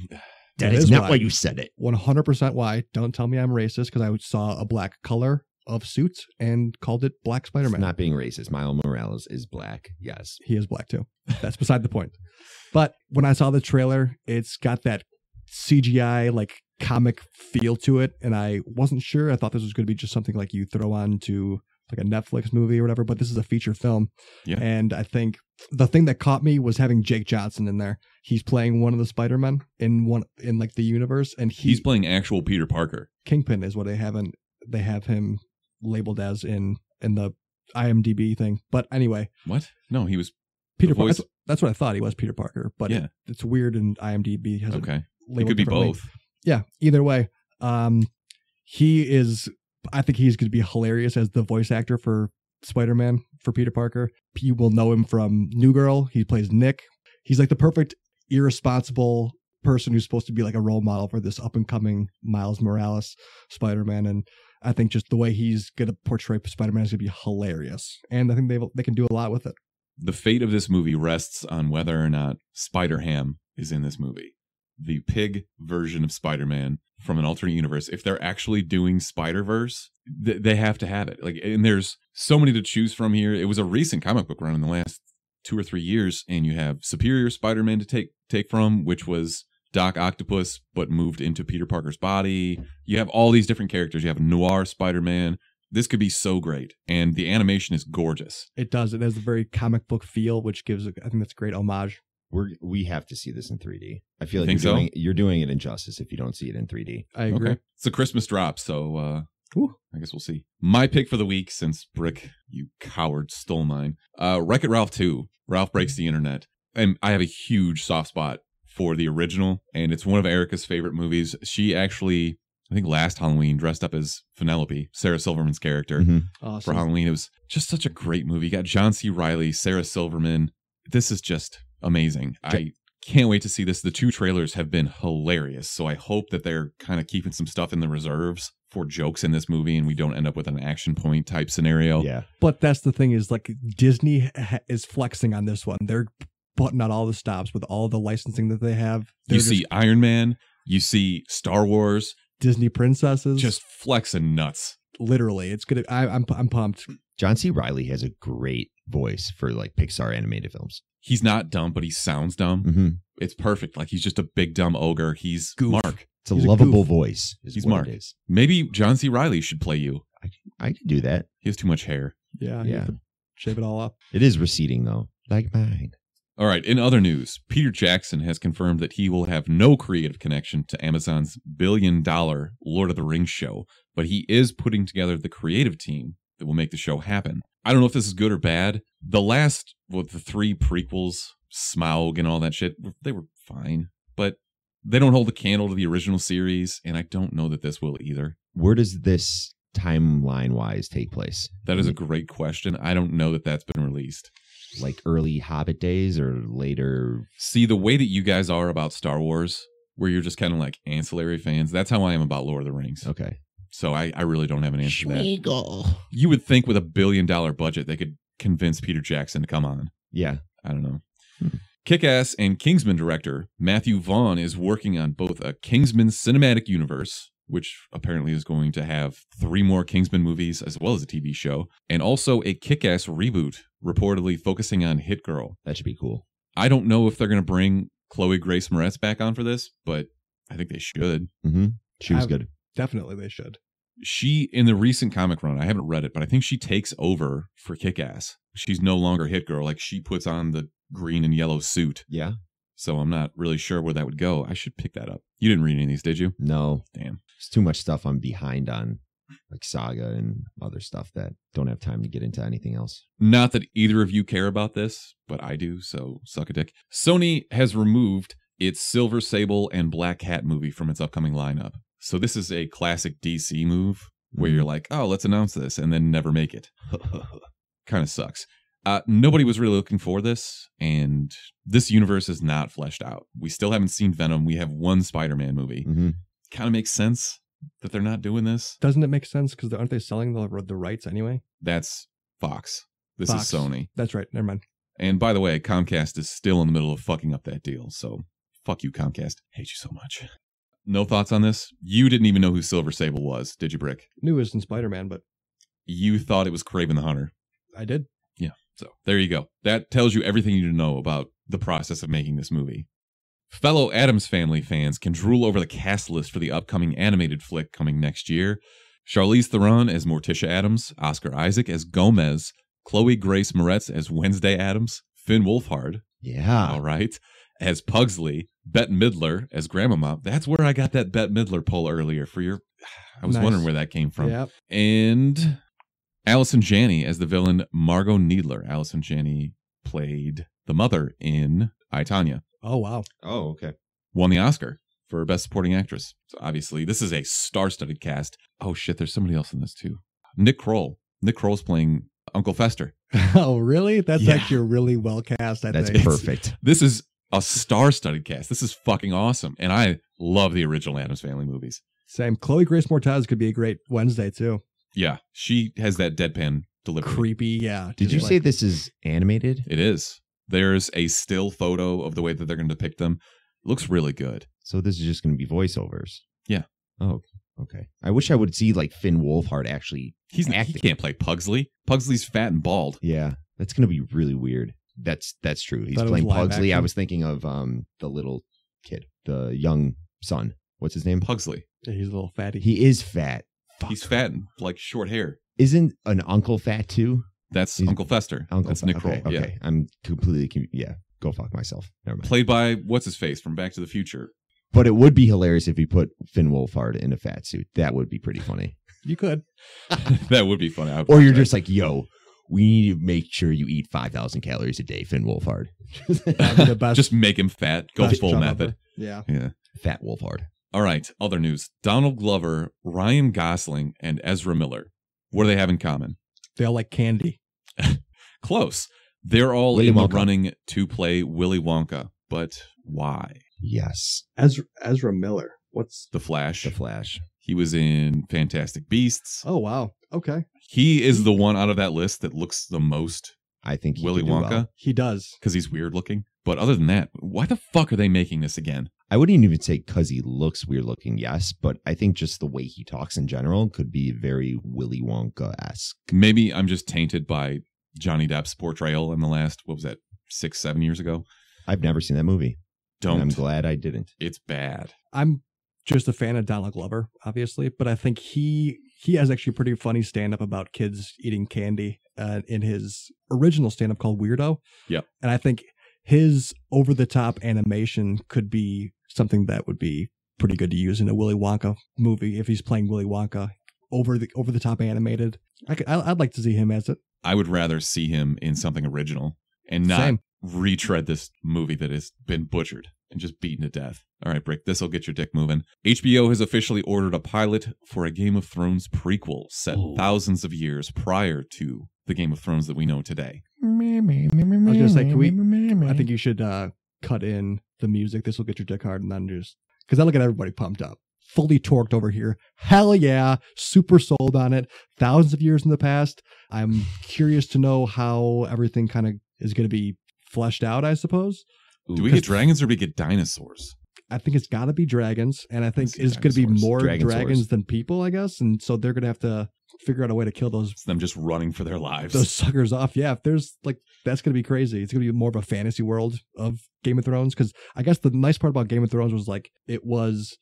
That is not why you said it. 100% why. Don't tell me I'm racist because I saw a black color of suits and called it Black Spider-Man. Not being racist. Miles Morales is black. Yes. He is black too. That's beside the point. But when I saw the trailer, it's got that CGI like comic feel to it, and I wasn't sure. I thought this was going to be just something like you throw on to like a Netflix movie or whatever, but this is a feature film. Yeah. And I think the thing that caught me was having Jake Johnson in there. He's playing one of the Spider-Men in like the universe, and he's playing actual Peter Parker. Kingpin is what they have him labeled as in the IMDb thing. But anyway, what? No, he was Peter Parker. That's what I thought. He was Peter Parker, but yeah, it's weird in IMDb. Has okay, it could be differently. both. Yeah, either way, he is. I think he's going to be hilarious as the voice actor for Spider-Man for Peter Parker. You will know him from New Girl. He plays Nick. He's like the perfect irresponsible person who's supposed to be like a role model for this up and coming Miles Morales Spider-Man. And I think just the way he's going to portray Spider-Man is going to be hilarious. And I think they can do a lot with it. The fate of this movie rests on whether or not Spider-Ham is in this movie. The pig version of Spider-Man from an alternate universe. If they're actually doing Spider-Verse, they have to have it. Like, and there's so many to choose from here. It was a recent comic book run in the last 2 or 3 years, and you have Superior Spider-Man to take from, which was Doc Octopus, but moved into Peter Parker's body. You have all these different characters. You have Noir Spider-Man. This could be so great, and the animation is gorgeous. It does. It has a very comic book feel, which gives, I think that's a great homage. We have to see this in 3D. I feel like you're doing it injustice if you don't see it in 3D. I agree. Okay. It's a Christmas drop, so I guess we'll see. My pick for the week, since Brick, you coward, stole mine. Wreck-It Ralph 2. Ralph Breaks the Internet. And I have a huge soft spot for the original, and it's one of Erica's favorite movies. She actually, I think last Halloween, dressed up as Penelope, Sarah Silverman's character, Awesome. for Halloween. It was just such a great movie. You got John C. Reilly, Sarah Silverman. This is just amazing. I can't wait to see this. The 2 trailers have been hilarious, so I hope that they're kind of keeping some stuff in the reserves for jokes in this movie and we don't end up with an action point type scenario. Yeah. But that's the thing is, like, Disney is flexing on this one. They're putting out all the stops with all the licensing that they have. You see Iron Man, you see Star Wars, Disney princesses, just flexing nuts. Literally, it's gonna. I'm pumped. John C. Reilly has a great voice for like Pixar animated films. He's not dumb, but he sounds dumb. Mm-hmm. It's perfect. Like, he's just a big dumb ogre. He's Goof. Mark. It's a He's a lovable goof. voice. He's Mark. Maybe John C. Reilly should play you. I can do that. He has too much hair. Yeah, Yeah. Shave it all up. It is receding though, like mine. All right, in other news, Peter Jackson has confirmed that he will have no creative connection to Amazon's billion-dollar Lord of the Rings show, but he is putting together the creative team that will make the show happen. I don't know if this is good or bad. The last, the 3 prequels, Smaug and all that shit, they were fine, but they don't hold a candle to the original series, and I don't know that this will either. Where does this timeline-wise take place? That is a great question. I don't know that that's been released. Like early Hobbit days or later? See, the way that you guys are about Star Wars, where you're just kind of like ancillary fans, that's how I am about Lord of the Rings. Okay. So I really don't have an answer to that. You would think with a $1 billion budget, they could convince Peter Jackson to come on. Yeah. I don't know. Kick-Ass and Kingsman director Matthew Vaughn is working on both a Kingsman cinematic universe, which apparently is going to have 3 more Kingsman movies as well as a TV show, and also a Kick-Ass reboot, reportedly focusing on Hit Girl. That should be cool. I don't know if they're going to bring Chloe Grace Moretz back on for this, but I think they should. Mm-hmm. She was good. Definitely, they should. She, in the recent comic run, I haven't read it, but I think she takes over for Kick-Ass. She's no longer Hit Girl. Like, she puts on the green and yellow suit. Yeah. So I'm not really sure where that would go. I should pick that up. You didn't read any of these, did you? No. Damn. There's too much stuff I'm behind on, like Saga and other stuff that don't have time to get into anything else. Not that either of you care about this, but I do, so suck a dick. Sony has removed its Silver Sable and Black Cat movie from its upcoming lineup. So this is a classic DC move where you're like, oh, let's announce this and then never make it. Kind of sucks. Nobody was really looking for this, and this universe is not fleshed out. We still haven't seen Venom. We have 1 Spider-Man movie. Mm-hmm. Kind of makes sense that they're not doing this. Doesn't it make sense? Because aren't they selling the rights anyway? That's Fox. This Fox. is Sony. That's right. Never mind. And by the way, Comcast is still in the middle of fucking up that deal. So fuck you, Comcast. Hate you so much. No thoughts on this? You didn't even know who Silver Sable was, did you, Brick? Knew it was in Spider-Man, but you thought it was Kraven the Hunter. I did. Yeah. So there you go. That tells you everything you need to know about the process of making this movie. Fellow Addams Family fans can drool over the cast list for the upcoming animated flick coming next year. Charlize Theron as Morticia Addams, Oscar Isaac as Gomez, Chloe Grace Moretz as Wednesday Addams, Finn Wolfhard, Yeah. all right, as Pugsley, Bette Midler as Grandmama. That's where I got that Bette Midler poll earlier for your... I was Nice. wondering where that came from. Yep. And Allison Janney as the villain Margot Needler. Allison Janney played the mother in I, Tonya. Oh, wow. Oh, okay. Won the Oscar for Best Supporting Actress. So obviously, this is a star-studded cast. Oh shit, there's somebody else in this too. Nick Kroll. Nick Kroll's playing Uncle Fester. Oh, really? That's Yeah. actually a really well cast, I That's think. perfect. This is a star-studded cast. This is fucking awesome. And I love the original Addams Family movies. Same. Chloe Grace Moretz could be a great Wednesday, too. Yeah, she has that deadpan delivery. Creepy, yeah. Did you Just say like- this is animated? It is. There's a still photo of the way that they're going to depict them. Looks really good. So this is just going to be voiceovers. Yeah. Oh, okay. I wish I would see like Finn Wolfhard actually. He acting. can't play Pugsley. Pugsley's fat and bald. Yeah, that's going to be really weird. That's true. He's Thought it was playing live Pugsley. I action? was thinking of the little kid, the young son. What's his name? Pugsley. Yeah, he's a little fatty. He is fat. Fuck. He's fat and like short hair. Isn't an uncle fat too? That's He's- Uncle Fester. That's Nick Kroll. Okay, okay. I'm completely. Yeah, go fuck myself. Never mind. Played by what's his face from Back to the Future. But it would be hilarious if you put Finn Wolfhard in a fat suit. That would be pretty funny. You could. That would be funny. I would Or watch you're that. just like, yo, we need to make sure you eat 5,000 calories a day, Finn Wolfhard. That'd be the best. just make him fat. Go best full job method. ever. Yeah. Yeah. Fat Wolfhard. All right. Other news. Donald Glover, Ryan Gosling, and Ezra Miller. What do they have in common? They all like candy. Close. They're all Willy in the Wonka. running to play Willy Wonka. But why? Yes. Ezra Miller. What's... The Flash. The Flash. He was in Fantastic Beasts. Oh, wow. Okay. He is the one out of that list that looks the most I think he Willy could do Wonka well. He does. because he's weird looking. But other than that, why the fuck are they making this again? I wouldn't even say because he looks weird looking, yes, but I think just the way he talks in general could be very Willy Wonka-esque. Maybe I'm just tainted by Johnny Depp's portrayal in the last, 6-7 years ago. I've never seen that movie. And I'm Don't. glad I didn't. It's bad. I'm just a fan of Donald Glover, obviously, but I think he has actually pretty funny stand-up about kids eating candy in his original stand-up called Weirdo. Yep. And I think his over-the-top animation could be something that would be pretty good to use in a Willy Wonka movie if he's playing Willy Wonka over the top animated. I'd like to see him as it. I would rather see him in something original and not Same. retread this movie that has been butchered and just beaten to death. All right, Brick, this'll get your dick moving. HBO has officially ordered a pilot for a Game of Thrones prequel set thousands of years prior to the Game of Thrones that we know today. I was gonna say, I think you should cut in the music. This will get your dick hard, and then just because I look at everybody pumped up, fully torqued over here. Hell yeah, super sold on it. Thousands of years in the past. I'm curious to know how everything kind of is going to be fleshed out. I suppose. Do we get dragons or do we get dinosaurs? I think it's got to be dragons, and I think see it's going to be dinosaurs. more Dragonsaurs. dragons than people, I guess. And so they're going to have to figure out a way to kill those It's them just running for their lives. those suckers off. Yeah, if there's like that's going to be crazy. It's going to be more of a fantasy world of Game of Thrones because I guess the nice part about Game of Thrones was like it was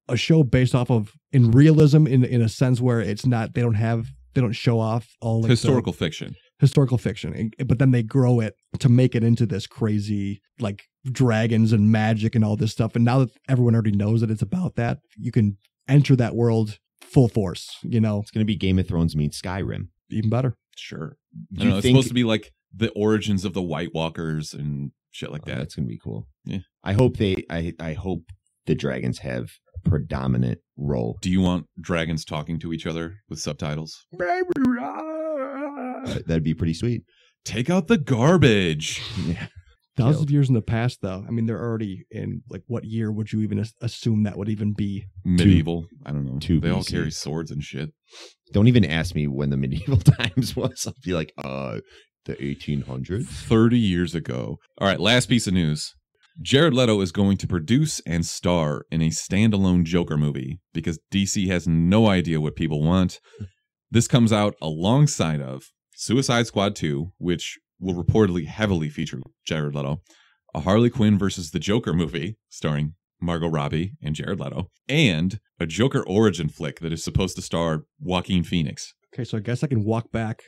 a show based off of in realism in a sense where it's not they don't show off all like Historical fiction. historical fiction, but then they grow it to make it into this crazy like dragons and magic and all this stuff. And now that everyone already knows that it's about that, you can enter that world full force. You know, It's going to be Game of Thrones meets Skyrim. even better. Sure. Do I you know, it's think- supposed to be like the origins of the White Walkers and shit like Oh, that. that's going to be cool. Yeah. I hope I hope the dragons have a predominant role. Do you want dragons talking to each other with subtitles? That'd be pretty sweet. Take out the garbage. Yeah. Thousands of years in the past, though. I mean, they're already in like what year would you even assume that would even be? Medieval. I don't know. Two They all BC. carry swords and shit. Don't even ask me when the medieval times was. I'll be like, the 1800s. 30 years ago. All right, last piece of news. Jared Leto is going to produce and star in a standalone Joker movie because DC has no idea what people want. This comes out alongside of Suicide Squad 2, which will reportedly heavily feature Jared Leto, a Harley Quinn versus the Joker movie starring Margot Robbie and Jared Leto, and a Joker origin flick that is supposed to star Joaquin Phoenix. Okay, so I guess I can walk back.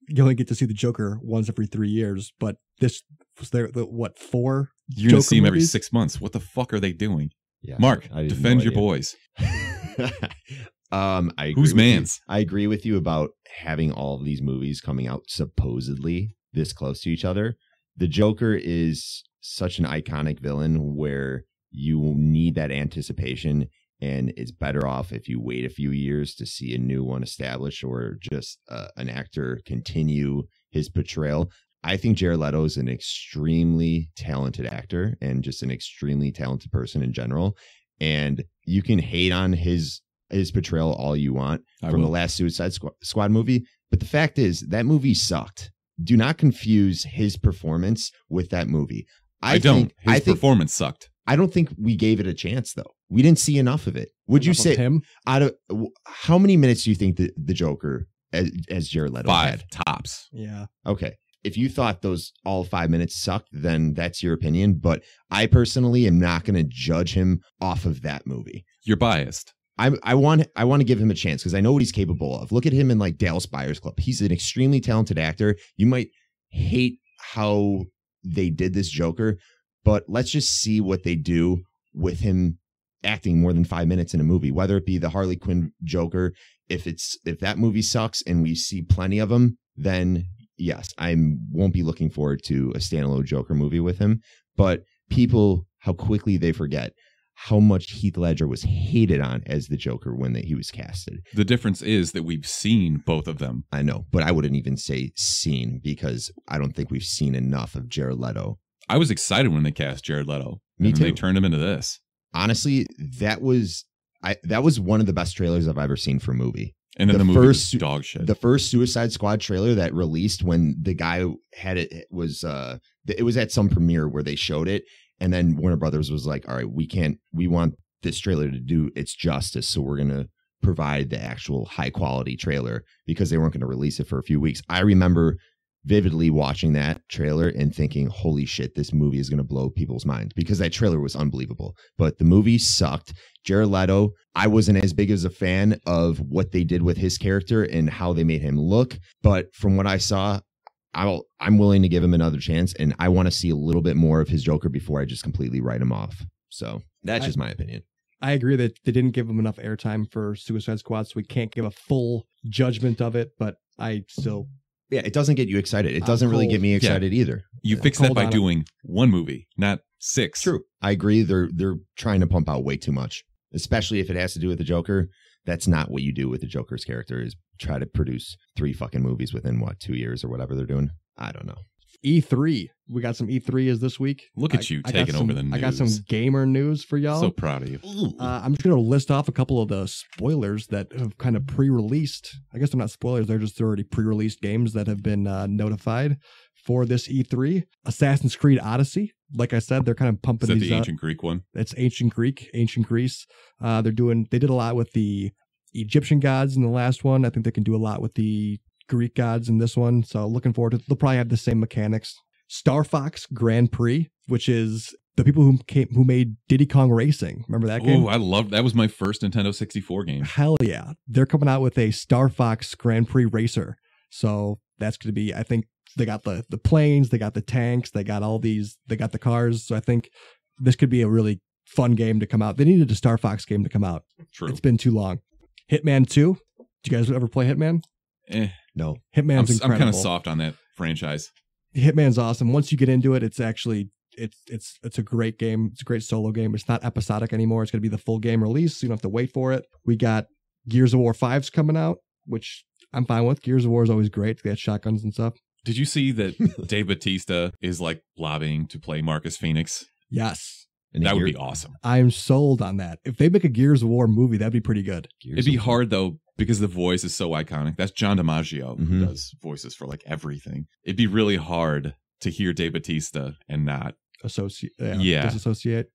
You only get to see the Joker once every 3 years, but this was there, what, 4? You're going to see him every movies? 6 months. What the fuck are they doing? Yeah, Mark, I have defend no your idea. boys. I agree Who's with you. mans? I agree with you about having all of these movies coming out supposedly this close to each other. The Joker is such an iconic villain where you need that anticipation, and it's better off if you wait a few years to see a new one established or just an actor continue his portrayal. I think Jared Leto is an extremely talented actor and just an extremely talented person in general. And you can hate on his portrayal all you want from the last Suicide Squad movie. But the fact is, that movie sucked. Do not confuse his performance with that movie. I don't. His performance sucked. I don't think we gave it a chance, though. We didn't see enough of it. Would you Enough of say him? out of how many minutes do you think the Joker as Jared Leto 5 had? tops. Yeah. Okay. If you thought those all 5 minutes sucked, then that's your opinion. But I personally am not going to judge him off of that movie. You're biased. I want to give him a chance because I know what he's capable of. Look at him in like Dallas Buyers Club. He's an extremely talented actor. You might hate how they did this Joker, but let's just see what they do with him acting more than 5 minutes in a movie, whether it be the Harley Quinn Joker. If that movie sucks and we see plenty of them, then yes, I won't be looking forward to a standalone Joker movie with him. But people, how quickly they forget how much Heath Ledger was hated on as the Joker when he was casted. The difference is that we've seen both of them. I know, but I wouldn't even say seen because I don't think we've seen enough of Jared Leto. I was excited when they cast Jared Leto. Me and too. They turned him into this. Honestly, that was one of the best trailers I've ever seen for a movie. And then the movie was dog shit. The first Suicide Squad trailer that released when the guy had it was at some premiere where they showed it, and then Warner Brothers was like, all right, we want this trailer to do its justice, so we're gonna provide the actual high quality trailer because they weren't going to release it for a few weeks. I remember vividly watching that trailer and thinking, holy shit, this movie is going to blow people's minds because that trailer was unbelievable. But the movie sucked. Jared Leto, I wasn't as big as a fan of what they did with his character and how they made him look. But from what I saw, I'm willing to give him another chance. And I want to see a little bit more of his Joker before I just completely write him off. So that's just my opinion. I agree that they didn't give him enough airtime for Suicide Squad, so we can't give a full judgment of it, but I still... Yeah, it doesn't get you excited. It doesn't really get me excited either. You fix that by Cold on doing one movie, not 6. True. I agree. They're trying to pump out way too much, especially if it has to do with the Joker. That's not what you do with the Joker's character, is try to produce 3 fucking movies within, 2 years or whatever they're doing. I don't know. E3. We got some E3 this week. Look at you taking over the news. I got some gamer news for y'all. So proud of you. I'm just going to list off a couple of the spoilers that have kind of pre-released. I guess they're not spoilers. They're just already pre-released games that have been notified for this E3. Assassin's Creed Odyssey. Like I said, they're kind of pumping Is that these the up. ancient Greek one? It's ancient Greece. They did a lot with the Egyptian gods in the last one. I think they can do a lot with the Greek gods in this one. So looking forward to it. They'll probably have the same mechanics. Star Fox Grand Prix, which is the people who made Diddy Kong Racing. Remember that game? Oh, I loved that. Was my first Nintendo 64 game. Hell yeah. They're coming out with a Star Fox Grand Prix Racer. So that's going to be, I think they got the planes, they got the tanks, they got the cars. So I think this could be a really fun game to come out. They needed a Star Fox game to come out. True. It's been too long. Hitman 2. Did you guys ever play Hitman? No. Hitman's incredible. I'm kind of soft on that franchise. Hitman's awesome. Once you get into it, it's actually it's a great game. It's a great solo game. It's not episodic anymore. It's going to be the full game release, so you don't have to wait for it. We got Gears of War 5's coming out, which I'm fine with. Gears of War is always great. They got shotguns and stuff. Did you see that Dave Bautista is like lobbying to play Marcus Phoenix? Yes. And That would be awesome. I'm sold on that. If they make a Gears of War movie, that'd be pretty good. It'd be hard though because the voice is so iconic. That's John DiMaggio who Mhm. does voices for like everything. It'd be really hard to hear Dave Bautista and not. Disassociate.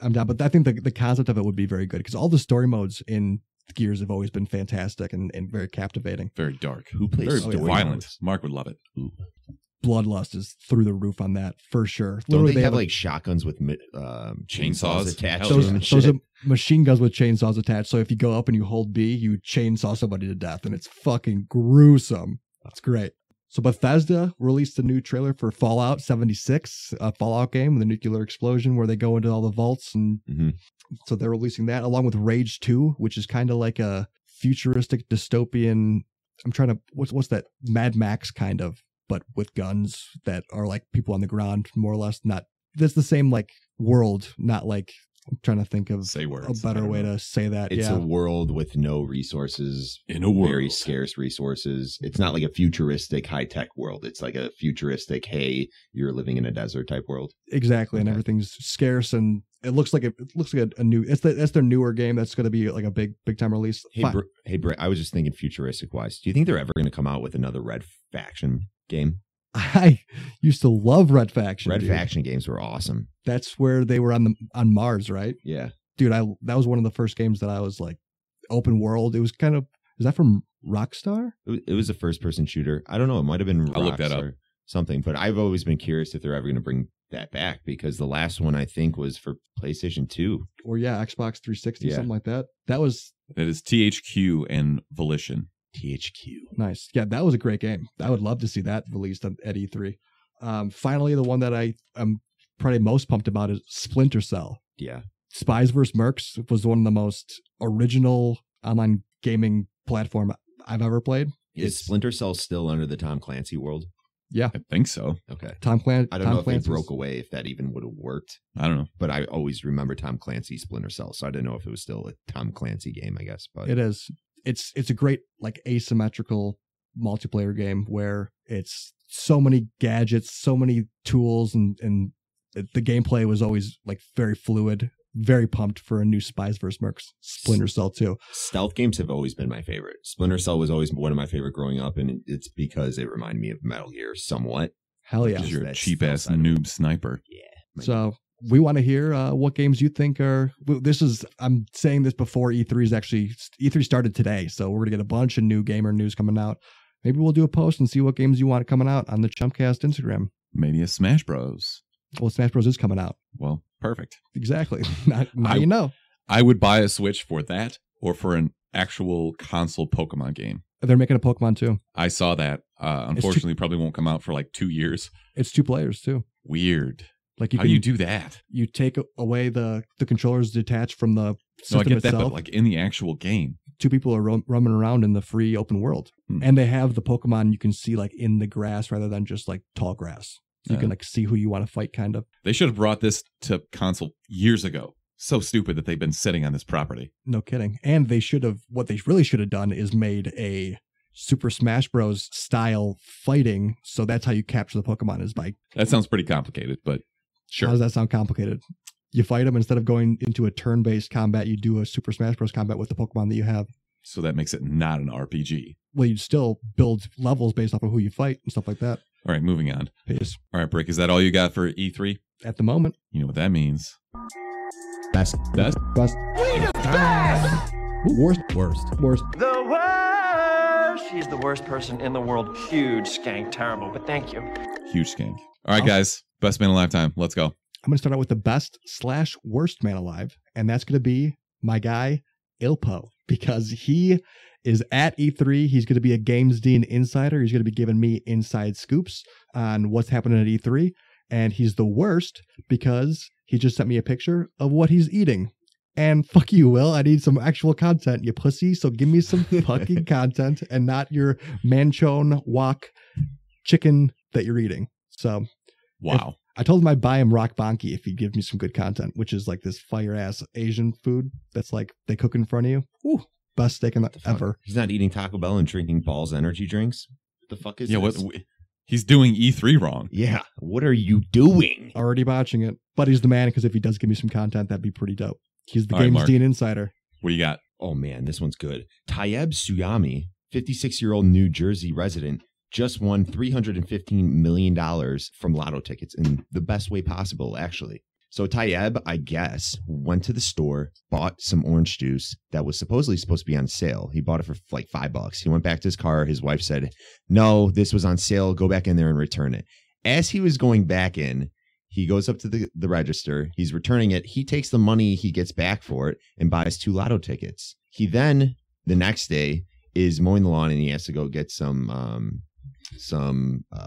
I'm down, but I think the concept of it would be very good because all the story modes in Gears have always been fantastic and very captivating. Very dark. Who plays Very story violent. modes? Mark would love it. Ooh. Bloodlust is through the roof on that for sure. Don't Literally, they have a- like shotguns with Chainsaws? chainsaws attached Hell to those, them and those shit? are machine guns with chainsaws attached. So if you go up and you hold B, you chainsaw somebody to death, and it's fucking gruesome. That's great. So Bethesda released a new trailer for Fallout 76, a Fallout game with a nuclear explosion where they go into all the vaults, and Mhm. so they're releasing that along with Rage 2, which is kind of like a futuristic dystopian. I'm trying to what's that Mad Max kind of, but with guns that are like people on the ground, more or less. Not that's the same like world, not like I'm trying to think of Say words. a better way to say that. It's yeah, a world with no resources, In a world. very scarce resources. It's not like a futuristic high-tech world. It's like a futuristic, hey, you're living in a desert type world. exactly, and Okay. everything's scarce, and it looks like a new. That's their newer game. That's going to be like a big time release. Hey, Fine. I was just thinking futuristic-wise. Do you think they're ever going to come out with another Red Faction game? I used to love Red Faction. Red dude. Faction games were awesome. That's where they were on Mars, right? Yeah. Dude, that was one of the first games that I was like open world. It was kind of, is that from Rockstar? It was a first-person shooter. I don't know. It might have been I'll look that up. or something, but I've always been curious if they're ever going to bring that back because the last one I think was for PlayStation 2. Or yeah, Xbox 360, Yeah. something like that. That was That is THQ and Volition. THQ. nice. Yeah, that was a great game. I would love to see that released at E3. Finally, the one that I'm probably most pumped about is Splinter Cell. Yeah. Spies vs. Mercs was one of the most original online gaming platform I've ever played. Is Splinter Cell still under the Tom Clancy world? Yeah, I think so. Okay. Tom Clancy. I don't know if they broke away, if that even would have worked. I don't know. But I always remember Tom Clancy's Splinter Cell, so I didn't know if it was still a Tom Clancy game, I guess. But It is. It's a great like asymmetrical multiplayer game where it's so many gadgets, so many tools, and the gameplay was always like very fluid. Very pumped for a new Spies vs. Mercs Splinter Cell 2. stealth games have always been my favorite. Splinter Cell was always one of my favorite growing up, and it's because it reminded me of Metal Gear somewhat. Hell yeah. Because you're a that cheap stealth ass side of it. noob sniper. Yeah. So we want to hear what games you think are. I'm saying this before E3 started today, so we're gonna get a bunch of new gamer news coming out. Maybe we'll do a post and see what games you want coming out on the Chumpcast Instagram. Maybe a Smash Bros. Well, Smash Bros is coming out. Well, perfect. Exactly. Now you know. I would buy a Switch for that or for an actual console Pokemon game. They're making a Pokemon too. I saw that. Unfortunately, probably won't come out for like 2 years. It's 2 players too. Weird. Like How do you do that? You take away the controllers detached from the No, I system get that, itself. but like in the actual game. 2 people are roaming around in the free open world, and they have the Pokemon you can see like in the grass rather than just like tall grass. So you can like see who you want to fight, kind of. They should have brought this to console years ago. So stupid that they've been sitting on this property. No kidding. And they should have. What they really should have done is made a Super Smash Bros. Style fighting. So that's how you capture the Pokemon is by. That sounds pretty complicated, but sure. How does that sound complicated? You fight them instead of going into a turn-based combat. You do a Super Smash Bros. Combat with the Pokemon that you have. So that makes it not an RPG. Well, you still build levels based off of who you fight and stuff like that. All right, moving on. Peace. All right, Brick, is that all you got for E3? At the moment. You know what that means. Best. Best? Best. Worst. Worst. The worst! She's the worst person in the world. Huge skank, terrible, but thank you. Huge skank. All right, guys. Best man alive time. Let's go. I'm going to start out with the best/worst man alive, and that's going to be my guy, Ilpo, because he is at E3. He's going to be a Games Dean insider. He's going to be giving me inside scoops on what's happening at E3, and he's the worst because he just sent me a picture of what he's eating. And fuck you, Will. I need some actual content, you pussy. So give me some fucking content and not your manchon wok chicken that you're eating. So Wow. I told him I'd buy him rock bonki if he'd give me some good content, which is like this fire ass Asian food that's like they cook in front of you. Ooh, best steak ever. He's not eating Taco Bell and drinking Paul's energy drinks. What the fuck is Yeah, this? he's doing E3 wrong. Yeah, what are you doing? Already botching it, but he's the man because if he does give me some content, that'd be pretty dope. He's the All right, Games Mark. Dean insider. What do you got? Oh man, this one's good. Tayeb Suyami, 56-year-old New Jersey resident, just won $315 million from lotto tickets in the best way possible, actually. So Tayyab, I guess, went to the store, bought some orange juice that was supposed to be on sale. He bought it for like $5. He went back to his car. His wife said, no, this was on sale. Go back in there and return it. As he was going back in, he goes up to the register. He's returning it. He takes the money he gets back for it and buys 2 lotto tickets. He then, the next day, is mowing the lawn and he has to go get some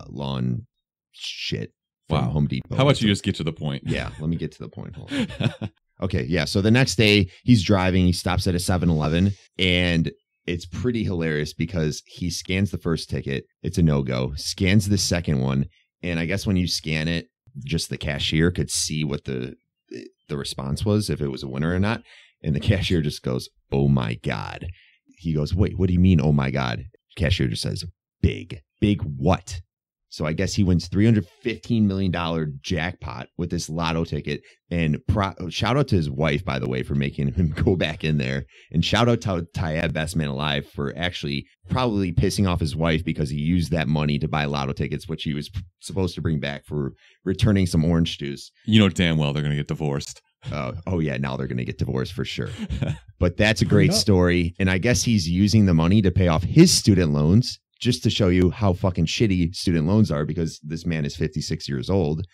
lawn shit. From Home Depot. How about you just get to the point? Yeah, let me get to the point. Hold on. Okay, yeah. So the next day he's driving, he stops at a 7-Eleven, and it's pretty hilarious because he scans the first ticket. It's a no-go. Scans the second one, and I guess when you scan it, just the cashier could see what the response was, if it was a winner or not. And the cashier just goes, oh my God. He goes, wait, what do you mean, oh my God? Cashier just says, big. Big what? So I guess he wins $315 million jackpot with this lotto ticket. And shout out to his wife, by the way, for making him go back in there. And shout out to Tayyab, best man alive, for actually probably pissing off his wife because he used that money to buy lotto tickets, which he was supposed to bring back for returning some orange juice. You know damn well they're going to get divorced. Oh, yeah. Now they're going to get divorced for sure. But that's a great story. And I guess he's using the money to pay off his student loans. Just to show you how fucking shitty student loans are, because this man is 56 years old.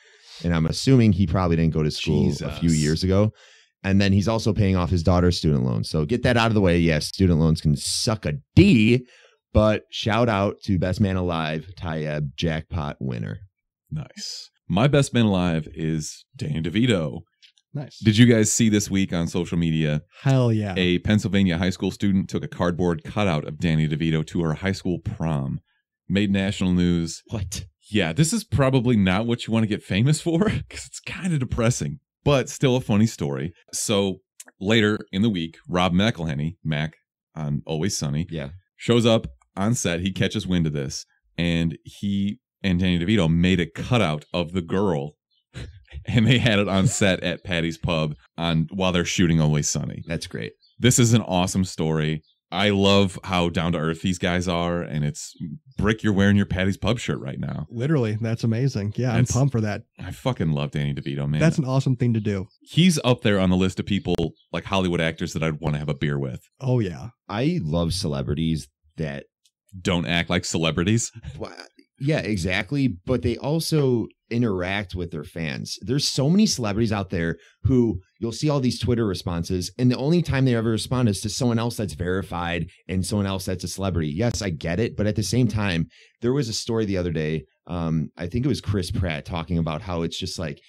And I'm assuming he probably didn't go to school a few years ago. And then he's also paying off his daughter's student loans. So get that out of the way. Yes, student loans can suck a D, but shout out to best man alive, Tayyab, jackpot winner. Nice. My best man alive is Danny DeVito. Nice. Did you guys see this week on social media? Hell yeah. A Pennsylvania high school student took a cardboard cutout of Danny DeVito to her high school prom. Made national news. What? Yeah, this is probably not what you want to get famous for, because it's kind of depressing, but still a funny story. So later in the week, Rob McElhenney, Mac on Always Sunny, shows up on set. He catches wind of this, and he and Danny DeVito made a cutout of the girl. And they had it on set at Patty's Pub while they're shooting Always Sunny. That's great. This is an awesome story. I love how down to earth these guys are, and it's Brick, you're wearing your Patty's Pub shirt right now. Literally, that's amazing. Yeah, I'm pumped for that. I fucking love Danny DeVito, man. That's an awesome thing to do. He's up there on the list of people, like Hollywood actors, that I'd want to have a beer with. Oh yeah, I love celebrities that don't act like celebrities. Yeah, exactly. But they also interact with their fans. There's so many celebrities out there who you'll see all these Twitter responses, and the only time they ever respond is to someone else that's verified and someone else that's a celebrity. Yes, I get it. But at the same time, there was a story the other day. I think it was Chris Pratt talking about how it's just like,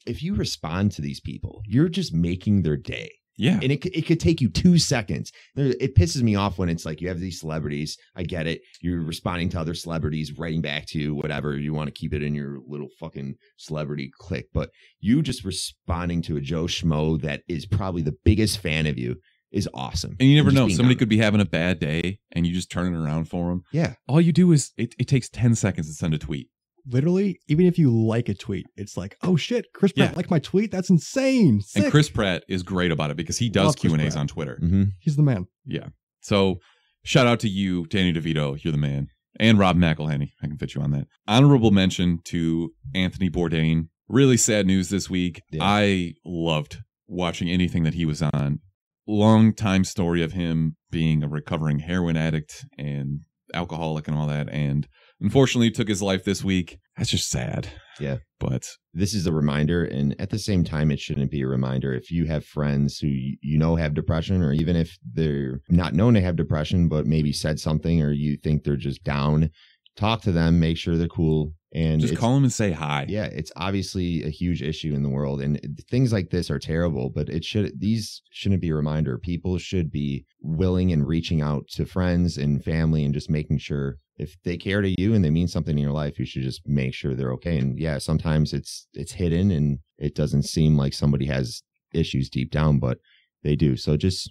if you respond to these people, you're just making their day. Yeah. And it could take you 2 seconds. It pisses me off when it's like you have these celebrities. I get it. You're responding to other celebrities, writing back to you, whatever. You want to keep it in your little fucking celebrity clique. But you just responding to a Joe Schmo that is probably the biggest fan of you is awesome. And you never know. Somebody could be having a bad day and you just turn it around for them. Yeah. All you do is it takes 10 seconds to send a tweet. Literally, even if you like a tweet, it's like, oh shit, Chris Pratt liked my tweet. That's insane. Sick. And Chris Pratt is great about it because he does Q&As on Twitter. Mm-hmm. He's the man. Yeah. So shout out to you, Danny DeVito. You're the man. And Rob McElhenney. I can fit you on that. Honorable mention to Anthony Bourdain. Really sad news this week. Yeah. I loved watching anything that he was on. Long time story of him being a recovering heroin addict and alcoholic and all that, and unfortunately took his life this week. That's just sad. Yeah. But this is a reminder, and at the same time, it shouldn't be a reminder. If you have friends who you know have depression, or even if they're not known to have depression, but maybe said something, or you think they're just down, talk to them, make sure they're cool. And just call them and say hi. Yeah, it's obviously a huge issue in the world, and things like this are terrible, but these shouldn't be a reminder. People should be willing and reaching out to friends and family and just making sure if they care to you and they mean something in your life, you should just make sure they're okay. And yeah, sometimes it's hidden and it doesn't seem like somebody has issues deep down, but they do. So just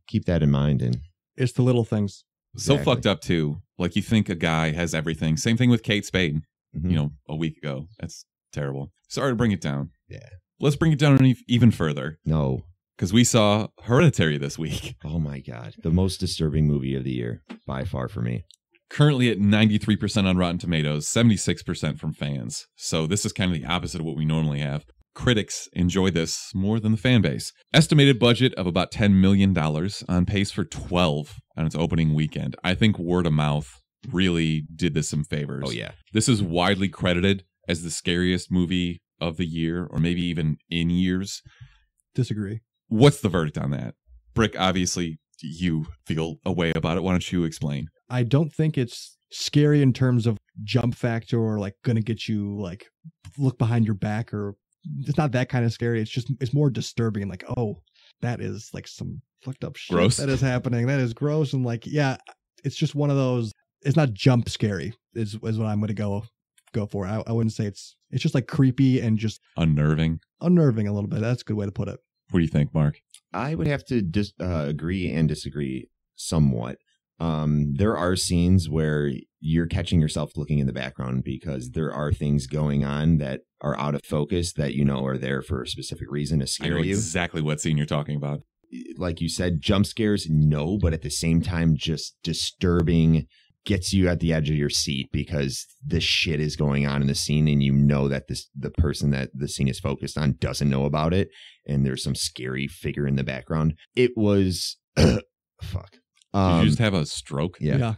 keep that in mind. And it's the little things. Exactly. So fucked up too. Like you think a guy has everything. Same thing with Kate Spade. Mm-hmm. A week ago. That's terrible. Sorry to bring it down. Yeah. Let's bring it down even further. No. Because we saw Hereditary this week. Oh my God. The most disturbing movie of the year by far for me. Currently at 93% on Rotten Tomatoes, 76% from fans. So this is kind of the opposite of what we normally have. critics enjoy this more than the fan base. Estimated budget of about $10 million, on pace for 12 on its opening weekend. I think word of mouth really did this some favors. Oh, yeah. This is widely credited as the scariest movie of the year, or maybe even in years. Disagree. What's the verdict on that? Brick, obviously you feel a way about it. Why don't you explain? I don't think it's scary in terms of jump factor or like gonna get you like look behind your back, or it's not that kind of scary. It's more disturbing. Like, oh, that is like some fucked up shit Gross. that is happening. That is gross. And like, yeah, it's just one of those. It's not jump scary is what I'm going to go for. I wouldn't say it's just like creepy and just Unnerving. a little bit. That's a good way to put it. What do you think, Mark? I would have to agree and disagree somewhat. There are scenes where you're catching yourself looking in the background because there are things going on that are out of focus that you know are there for a specific reason to I scare know you. exactly what scene you're talking about. Like you said, jump scares, no, but at the same time, just disturbing, gets you at the edge of your seat because the shit is going on in the scene and you know that the person that the scene is focused on doesn't know about it, and there's some scary figure in the background. It was fuck. Did you just have a stroke? Yeah.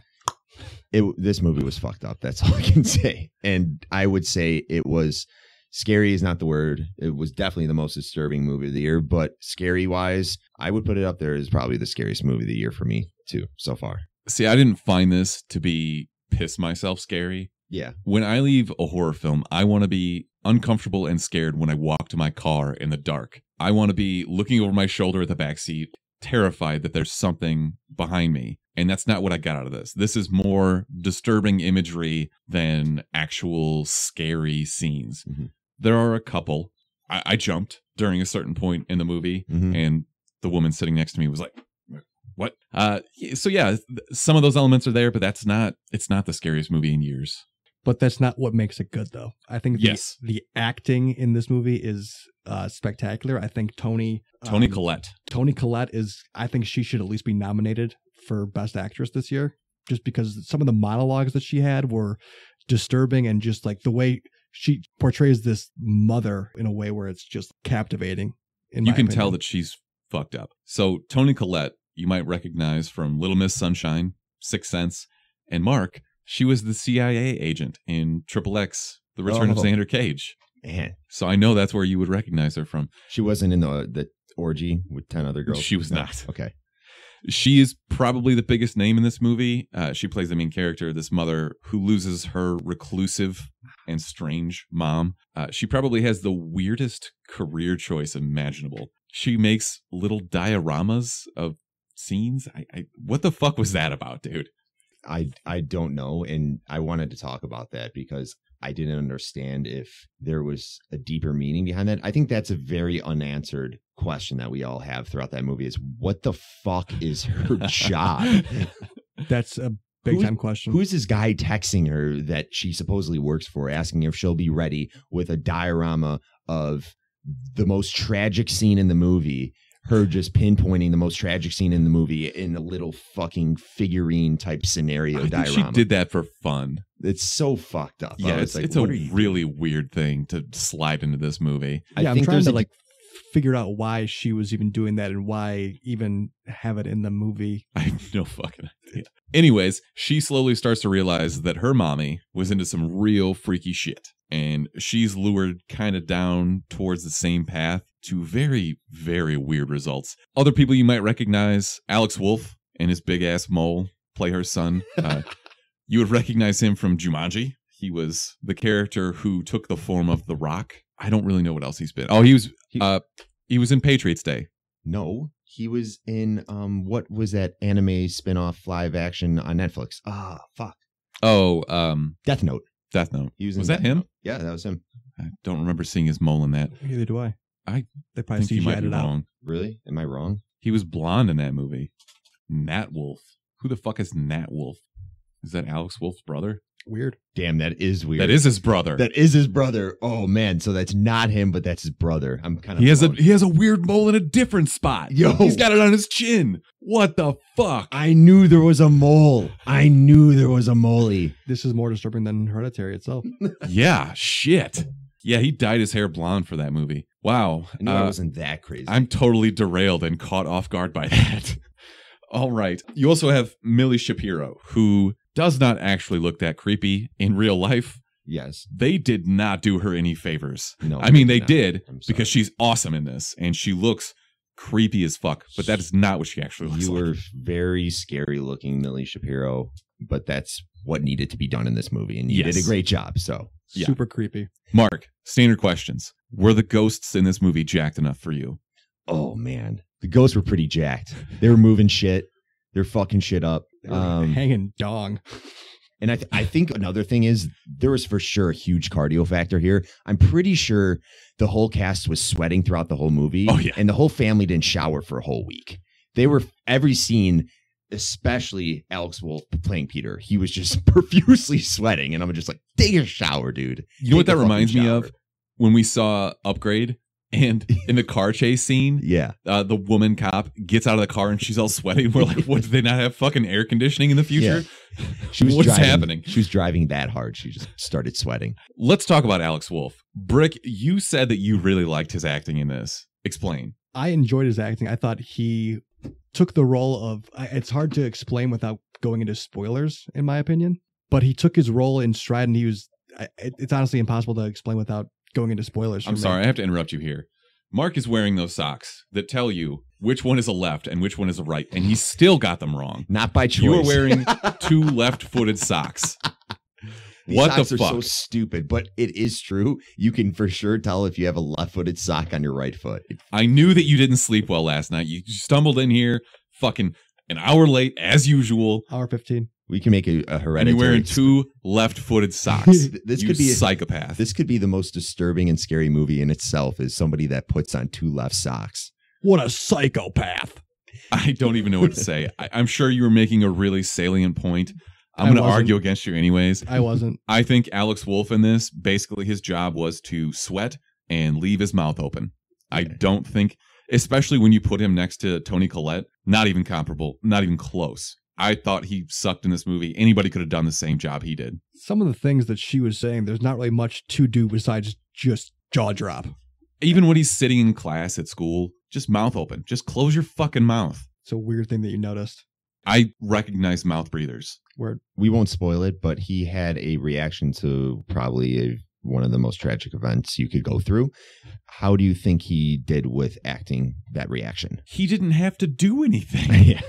This movie was fucked up. That's all I can say. And I would say it was scary is not the word. It was definitely the most disturbing movie of the year, but scary wise, I would put it up there as probably the scariest movie of the year for me too, so far. See, I didn't find this to be piss myself scary. Yeah. When I leave a horror film, I want to be uncomfortable and scared when I walk to my car in the dark. I want to be looking over my shoulder at the back seat, terrified that there's something behind me. And that's not what I got out of this. This is more disturbing imagery than actual scary scenes. Mm-hmm. There are a couple. I jumped during a certain point in the movie, and the woman sitting next to me was like, what? So yeah, some of those elements are there, but it's not the scariest movie in years. But that's not what makes it good, though. I think the acting in this movie is spectacular. I think Toni Collette. Toni Collette is, I think she should at least be nominated for Best Actress this year, just because some of the monologues that she had were disturbing, and just like the way she portrays this mother in a way where it's just captivating. You can tell that she's fucked up. So Toni Collette, you might recognize from Little Miss Sunshine, Sixth Sense, and Mark, she was the CIA agent in XXX, The Return of Xander Cage. Man. So I know that's where you would recognize her from. She wasn't in the orgy with 10 other girls? She was not. Okay. She is probably the biggest name in this movie. She plays the main character, this mother who loses her reclusive and strange mom. She probably has the weirdest career choice imaginable. She makes little dioramas of scenes. What the fuck was that about, dude? I don't know, and I wanted to talk about that because I didn't understand if there was a deeper meaning behind that. I think that's a very unanswered question that we all have throughout that movie is what the fuck is her job? That's a big time question. Who's this guy texting her that she supposedly works for, asking if she'll be ready with a diorama of the most tragic scene in the movie, her just pinpointing the most tragic scene in the movie in a little fucking figurine type scenario I think diorama. she did that for fun. It's so fucked up. Yeah, it's a really weird thing to slide into this movie. Yeah, I'm trying to figure out why she was even doing that and why even have it in the movie. I have no fucking idea. Anyways, she slowly starts to realize that her mommy was into some real freaky shit. And she's lured kind of down towards the same path to very, very weird results. Other people you might recognize, Alex Wolff and his big ass mole play her son. You would recognize him from Jumanji. He was the character who took the form of The Rock. I don't really know what else he's been. Oh, he was in Patriots Day. No, he was in what was that anime spin-off live action on Netflix? Ah, fuck. Oh, Death Note. Death Note. Was Death that him? Note. Yeah, that was him. I don't remember seeing his mole in that. Neither do I. They probably think you might be CGI'd it out. wrong. Really? Am I wrong? He was blonde in that movie. Nat Wolff. Who the fuck is Nat Wolff? Is that Alex Wolff's brother? Weird. Damn, that is weird. That is his brother. That is his brother. Oh man, so that's not him, but that's his brother. I'm kind of. He has a weird mole in a different spot. Yo, he's got it on his chin. What the fuck? I knew there was a mole. I knew there was a mole. This is more disturbing than Hereditary itself. Yeah, shit. Yeah, he dyed his hair blonde for that movie. Wow. I knew I wasn't that crazy. I'm totally derailed and caught off guard by that. All right. You also have Millie Shapiro, who does not actually look that creepy in real life. Yes. They did not do her any favors. No, I mean, they not. did I'm sorry. because she's awesome in this and she looks creepy as fuck, but that is not what she actually looks You like. were very scary looking, Millie Shapiro, but that's what needed to be done in this movie, and you Yes. did a great job. So Yeah. Super creepy. Mark, standard questions. Were the ghosts in this movie jacked enough for you? oh man, the ghosts were pretty jacked. They were moving shit. They're fucking shit up. They were hanging dong. And I think another thing is there was for sure a huge cardio factor here. I'm pretty sure the whole cast was sweating throughout the whole movie. Oh, yeah. And the whole family didn't shower for a whole week. They were every scene, especially Alex Wolff playing Peter. He was just profusely sweating. And I'm just like, take a shower, dude. You know what Take that a reminds fucking me shower. of? When we saw Upgrade and in the car chase scene, Yeah. the woman cop gets out of the car and she's all sweaty. We're like, what, do they not have fucking air conditioning in the future? She was What's driving, happening? She was driving that hard. She just started sweating. Let's talk about Alex Wolff. Brick, you said that you really liked his acting in this. Explain. I enjoyed his acting. I thought he took the role of, it's hard to explain without going into spoilers, in my opinion, but he took his role in stride and he was, it's honestly impossible to explain without going into spoilers. for I'm me. sorry, I have to interrupt you here. Mark is wearing those socks that tell you which one is a left and which one is a right, and he still got them wrong. Not by choice. You are wearing two left-footed socks. These What the socks are fuck? so stupid, but it is true. You can for sure tell if you have a left-footed sock on your right foot. I knew that you didn't sleep well last night. You stumbled in here fucking an hour late, as usual, Hour 15. We can make a and hereditary. you're wearing two left-footed socks. This You could be psychopath. This could be the most disturbing and scary movie in itself. Is somebody that puts on two left socks. What a psychopath. I don't even know what to say. I'm sure you were making a really salient point. I'm I going to wasn't. argue against you anyways. I wasn't. I think Alex Wolff in this, basically his job was to sweat and leave his mouth open. I don't think, especially when you put him next to Toni Collette, not even comparable, not even close. I thought he sucked in this movie. Anybody could have done the same job he did. Some of the things that she was saying, there's not really much to do besides just jaw drop. Even when he's sitting in class at school, just mouth open. Just close your fucking mouth. It's a weird thing that you noticed. I recognize mouth breathers. Where We won't spoil it, but he had a reaction to probably one of the most tragic events you could go through. How do you think he did with acting that reaction? He didn't have to do anything. Yeah,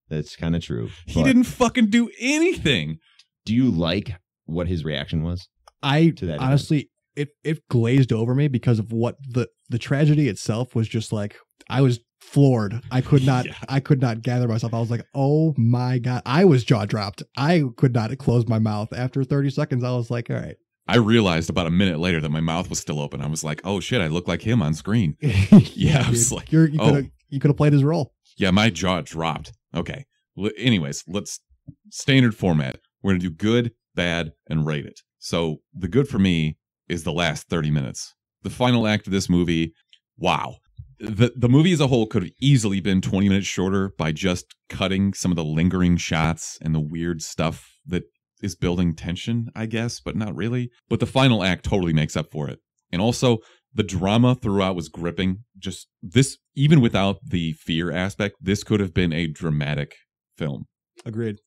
that's kind of true. He But didn't fucking do anything. Do you like what his reaction was? I To that honestly, it glazed over me because of what the tragedy itself was. Just like, I was floored. I could not Yeah. I could not gather myself. I was like, oh my God. I was jaw dropped. I could not close my mouth. After 30 seconds, I was like, all right. I realized about a minute later that my mouth was still open. I was like, oh shit, I look like him on screen. Yeah, I was dude. like, you oh. could have played his role. Yeah, my jaw dropped. Okay. Anyways, let's standard format. We're going to do good, bad, and rate it. So the good for me is the last 30 minutes. The final act of this movie, wow. The movie as a whole could have easily been 20 minutes shorter by just cutting some of the lingering shots and the weird stuff that is building tension, I guess, but not really. But the final act totally makes up for it. And also, the drama throughout was gripping. Just this, even without the fear aspect, this could have been a dramatic film. Agreed.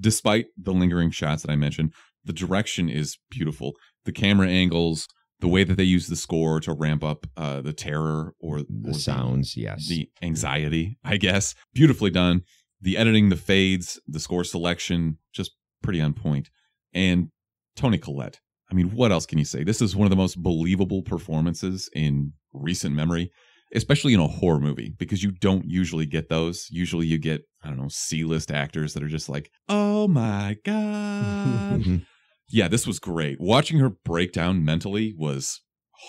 Despite the lingering shots that I mentioned, the direction is beautiful. The camera angles, the way that they use the score to ramp up the terror or The sounds, yes. the anxiety, I guess. Beautifully done. The editing, the fades, the score selection, just pretty on point. And Toni Collette. I mean, what else can you say? This is one of the most believable performances in recent memory, especially in a horror movie, because you don't usually get those. Usually you get, I don't know, C-list actors that are just like, oh my God. Yeah, this was great. Watching her break down mentally was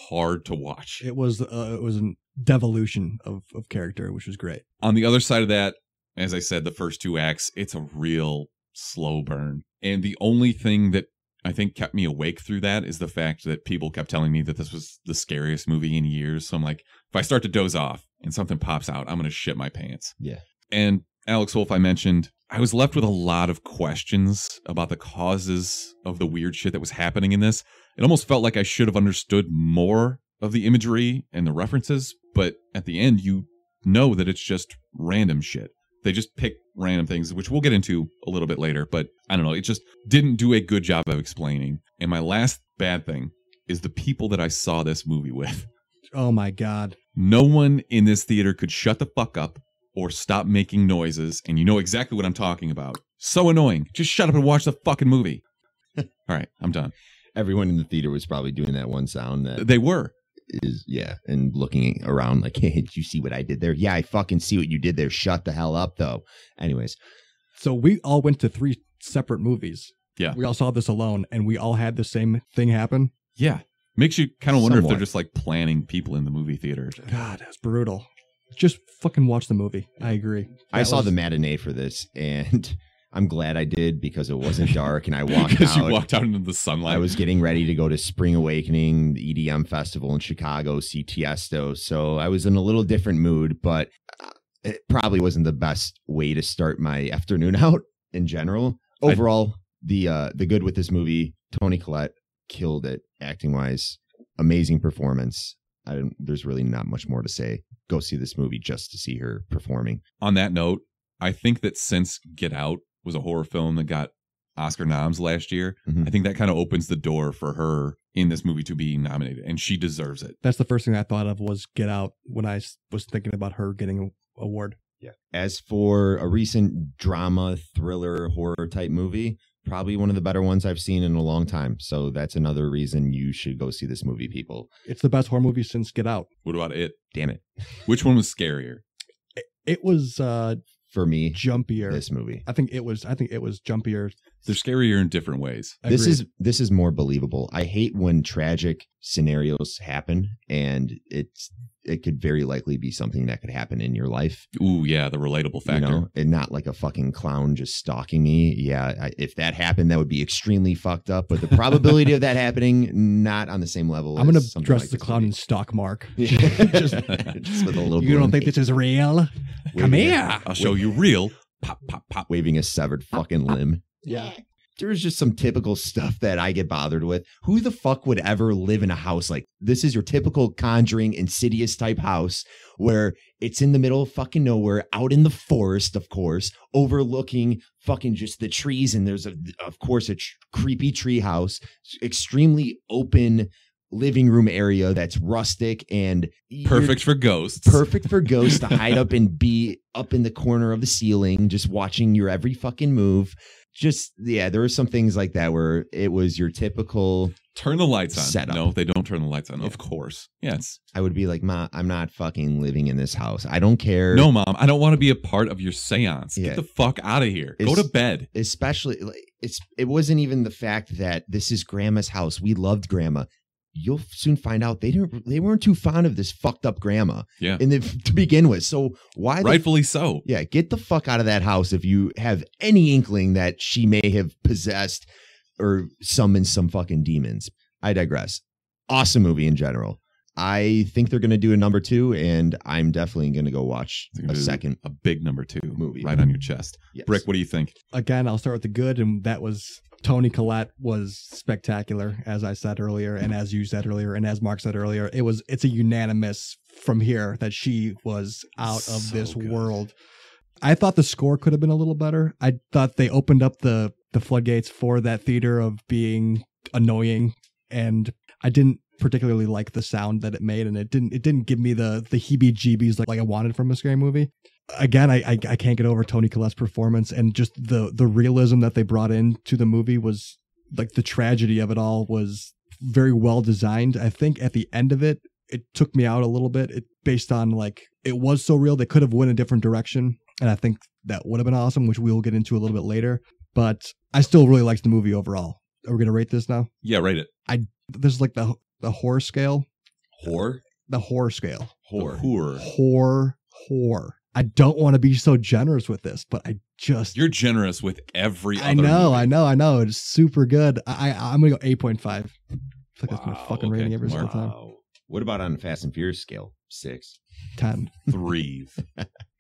hard to watch. It was an devolution of character, which was great. On the other side of that, as I said, the first two acts, it's a real slow burn. And the only thing that I think kept me awake through that is the fact that people kept telling me that this was the scariest movie in years. So I'm like, if I start to doze off and something pops out, I'm going to shit my pants. Yeah. And Alex Wolff, I mentioned, I was left with a lot of questions about the causes of the weird shit that was happening in this. It almost felt like I should have understood more of the imagery and the references, but at the end, you know that it's just random shit. They just pick random things, which we'll get into a little bit later, but I don't know. It just didn't do a good job of explaining. And my last bad thing is the people that I saw this movie with. Oh my God. No one in this theater could shut the fuck up or stop making noises, and you know exactly what I'm talking about. So annoying. Just shut up and watch the fucking movie. All right, I'm done. Everyone in the theater was probably doing that one sound that They were. is, yeah, and looking around like, hey, did you see what I did there? Yeah, I fucking see what you did there. Shut the hell up, though. Anyways. So we all went to 3 separate movies. Yeah. We all saw this alone, and we all had the same thing happen. Yeah. Makes you kind of wonder if Somewhat. they're just like planning people in the movie theater. God, that's brutal. Just fucking watch the movie. I agree. I That saw was- the matinee for this, and I'm glad I did because it wasn't dark, and I walked Because out. you walked out into the sunlight. I was getting ready to go to Spring Awakening, the EDM festival in Chicago, see Tiesto. So I was in a little different mood, but it probably wasn't the best way to start my afternoon out in general. Overall, the good with this movie, Toni Collette killed it acting wise. Amazing performance. There's really not much more to say. Go see this movie just to see her performing. On that note, I think that since Get Out was a horror film that got Oscar noms last year, Mhm. I think that kind of opens the door for her in this movie to be nominated, and she deserves it. That's the first thing I thought of was Get Out when I was thinking about her getting an award. Yeah. As for a recent drama, thriller, horror type movie, probably one of the better ones I've seen in a long time. So that's another reason you should go see this movie, people. It's the best horror movie since Get Out. What about it? Damn it. Which one was scarier? It was For me, jumpier. this movie. I think it was jumpier. They're scarier in different ways. Agreed. This is more believable. I hate when tragic scenarios happen, and it could very likely be something that could happen in your life. Ooh, yeah, the relatable factor. You know, and not like a fucking clown just stalking me. Yeah, if that happened, that would be extremely fucked up. But the probability of that happening, not on the same level. I'm gonna as something dress like the this clown movie. and stalk Mark. just with a little. You don't balloon. think this is real? Come Waving here. I'll show you real. Pop, pop, pop. waving a severed fucking limb. Yeah. There's just some typical stuff that I get bothered with. Who the fuck would ever live in a house like this? Is your typical Conjuring, Insidious type house where it's in the middle of fucking nowhere, out in the forest, of course, overlooking fucking just the trees. And there's of course a creepy tree house, extremely open living room area that's rustic and Perfect for ghosts. perfect for ghosts to hide up and be up in the corner of the ceiling, just watching your every fucking move. Just, yeah, there were some things like that where it was your typical, Turn the lights on. Setup. No, they don't turn the lights on. Of course. Yes. I would be like, Ma, I'm not fucking living in this house. I don't care. No, Mom, I don't want to be a part of your seance. Yeah. Get the fuck out of here. Go It's- to bed. Especially, like, it wasn't even the fact that this is Grandma's house. We loved Grandma. You'll soon find out they weren't too fond of this fucked up grandma. Yeah. To begin with. So why Rightfully so. Yeah, get the fuck out of that house if you have any inkling that she may have possessed or summoned some fucking demons. I digress. Awesome movie in general. I think they're going to do a number 2, and I'm definitely going to go watch It's gonna a be second. A big number 2 movie. right on your chest. Yes. Brick, what do you think? Again, I'll start with the good, and that was Toni Collette was spectacular, as I said earlier, and as you said earlier, and as Mark said earlier. It's a unanimous from here that she was out of So this good. world. I thought the score could have been a little better. I thought they opened up the floodgates for that theater of being annoying, and I didn't particularly like the sound that it made, and it didn't give me the heebie-jeebies like I wanted from a scary movie. Again, I can't get over Toni Collette's performance, and just the realism that they brought into the movie was like the tragedy of it all was very well designed. I think at the end of it took me out a little bit. It based on like it was so real they could have went a different direction, and I think that would have been awesome, which we will get into a little bit later. But I still really liked the movie overall. Are we gonna rate this now? Yeah, rate it. This is like the horror scale. Whore? The horror scale. Whore. Horror. I don't want to be so generous with this, but I just You're generous with every other I know. movie. It's super good. I'm gonna go 8.5. I think that's my fucking rating every single Mark. time. What about on the Fast and Furious scale? 6. 10. 3.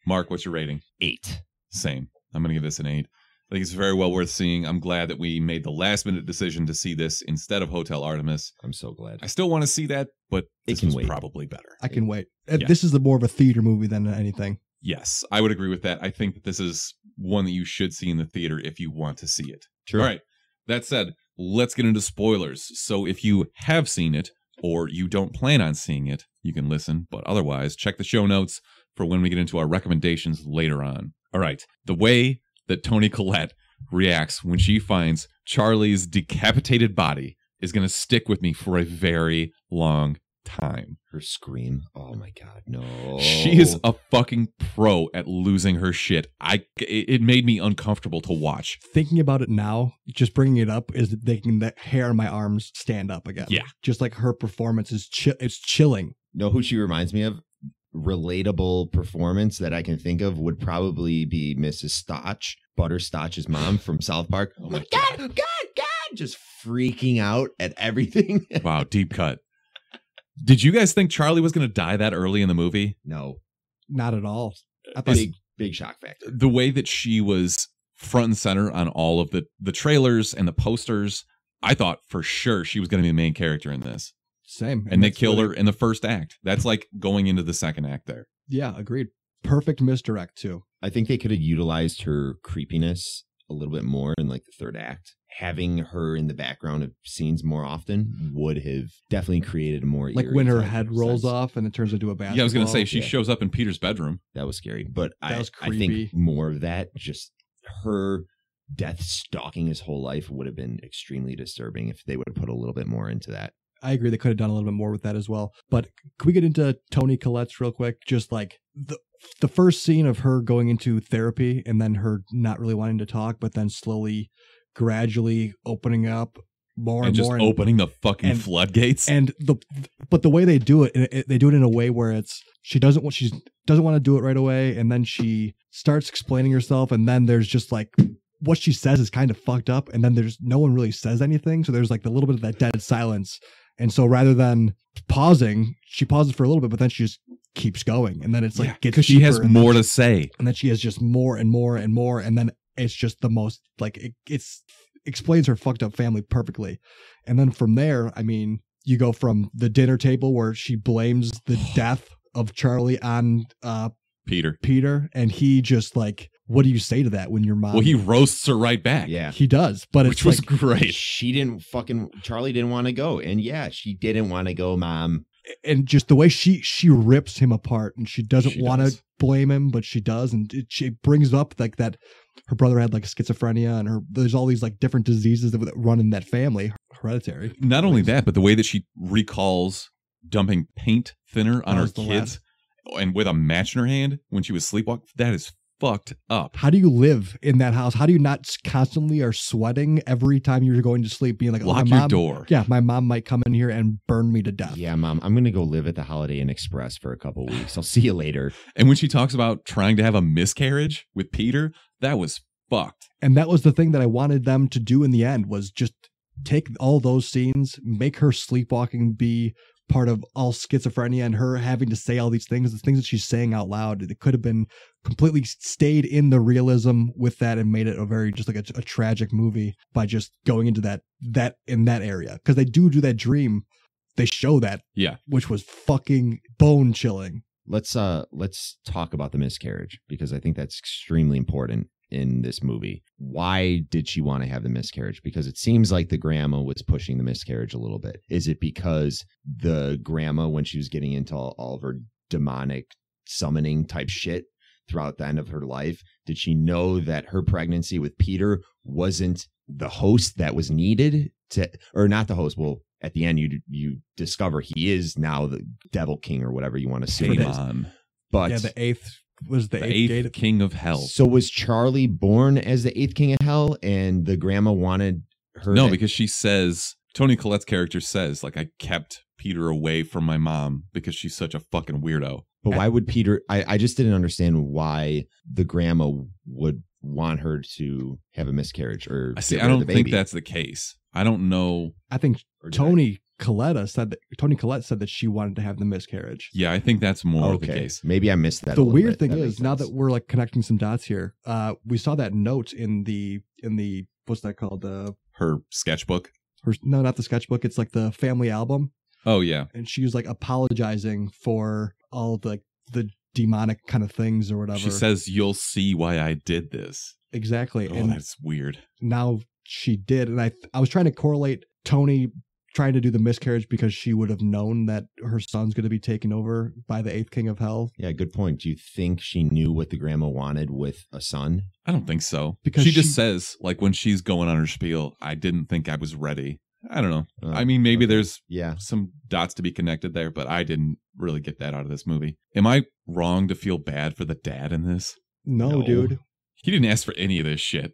Mark, what's your rating? 8. Same. I'm going to give this an 8. I think it's very well worth seeing. I'm glad that we made the last minute decision to see this instead of Hotel Artemis. I'm so glad. I still want to see that, but this was wait. probably better. I can wait. Yeah. This is more of a theater movie than anything. Yes, I would agree with that. I think that this is one that you should see in the theater if you want to see it. True. All right. That said, let's get into spoilers. So if you have seen it or you don't plan on seeing it, you can listen. But otherwise, check the show notes for when we get into our recommendations later on. All right. The way that Toni Collette reacts when she finds Charlie's decapitated body is going to stick with me for a very long time. Her scream. Oh my God, no. She is a fucking pro at losing her shit. It made me uncomfortable to watch. Thinking about it now, just bringing it up is making the hair on my arms stand up again. Yeah. Just like her performance is it's chilling. Know who she reminds me of? Relatable performance that I can think of would probably be Mrs. Stotch, Butterscotch's mom from South Park. Oh my God, just freaking out at everything. Wow, deep cut. Did you guys think Charlie was going to die that early in the movie? No. Not at all. I thought Big shock factor. The way that she was front and center on all of the trailers and the posters, I thought for sure she was going to be the main character in this. same. And they that's kill what her in the first act. That's like going into the second act there. Yeah, agreed. Perfect misdirect too. I think they could have utilized her creepiness a little bit more in like the third act. Having her in the background of scenes more often would have definitely created a more Like when her eerie type head of rolls sense. off and it turns into a basketball. Yeah, I was going to say she yeah. shows up in Peter's bedroom. That was scary. But That was I creepy. think more of that, just her death stalking his whole life would have been extremely disturbing if they would have put a little bit more into that. I agree. They could have done a little bit more with that as well. But can we get into Toni Collette's real quick? Just like the first scene of her going into therapy and then her not really wanting to talk, but then slowly, gradually opening up more and just more. opening the fucking and- floodgates. And but the way they do it, they do it in a way where she doesn't want to do it right away, and then she starts explaining herself, and then there's just like what she says is kind of fucked up, and then there's no one really says anything, so there's like a little bit of that dead silence. And so rather than pausing, she pauses for a little bit, but then she just keeps going. And then it's like, because she has more to say. And then she has just more and more and more. And then it's just the most, like, it's explains her fucked up family perfectly. And then from there, I mean, you go from the dinner table where she blames the death of Charlie on Peter. And he just like, what do you say to that when your mom? Well, he roasts her right back. Yeah. He does, but which was great. Charlie didn't want to go. And yeah, she didn't want to go, Mom. And just the way she rips him apart, and she doesn't want to blame him, but she does. And she brings up like that her brother had like schizophrenia, and there's all these like different diseases that run in that family. Hereditary. Not only that, but the way that she recalls dumping paint thinner on her kids and with a match in her hand when she was sleepwalking, that is fucked up. How do you live in that house? How do you not constantly are sweating every time you're going to sleep, being like, lock your door? Yeah, my mom might come in here and burn me to death. Yeah, Mom, I'm gonna go live at the Holiday Inn Express for a couple weeks. I'll see you later. And when she talks about trying to have a miscarriage with Peter, that was fucked. And that was the thing that I wanted them to do in the end, was just take all those scenes, make her sleepwalking be part of all schizophrenia, and her having to say all these things, the things that she's saying out loud. It could have been completely stayed in the realism with that and made it a very just like a tragic movie by just going into that in that area, because they do that dream. They show that, yeah, which was fucking bone chilling. Let's talk about the miscarriage, because I think that's extremely important in this movie. Why did she want to have the miscarriage? Because it seems like the grandma was pushing the miscarriage a little bit. Is it because the grandma, when she was getting into all of her demonic summoning type shit throughout the end of her life, did she know that her pregnancy with Peter wasn't the host that was needed to, or not the host? Well, at the end, you discover he is now the Devil King, or whatever you want to say it is. But yeah, the eighth was the eighth king of hell. So was Charlie born as the eighth king of hell, and the grandma wanted her? No, because she says, Toni Collette's character says, like, I kept Peter away from my mom because she's such a fucking weirdo. But why would Peter? I just didn't understand why the grandma would want her to have a miscarriage or. I don't think that's the case. I don't know. I think Toni Toni Collette said that she wanted to have the miscarriage. Yeah, I think that's more the case. Maybe I missed that. The weird thing is, now that we're like connecting some dots here, we saw that note in the what's that called? Her sketchbook. No, not the sketchbook. It's like the family album. Oh yeah. And she was like apologizing for all the demonic kind of things or whatever. She says, "You'll see why I did this." Exactly. Oh, and that's weird. Now she did, and I was trying to correlate Toni trying to do the miscarriage because she would have known that her son's going to be taken over by the eighth king of hell. Yeah, good point. Do you think she knew what the grandma wanted with a son? I don't think so. Because she just says, like, when she's going on her spiel, I didn't think I was ready. I don't know. I mean, maybe there's some dots to be connected there, but I didn't really get that out of this movie. Am I wrong to feel bad for the dad in this? No, dude. He didn't ask for any of this shit.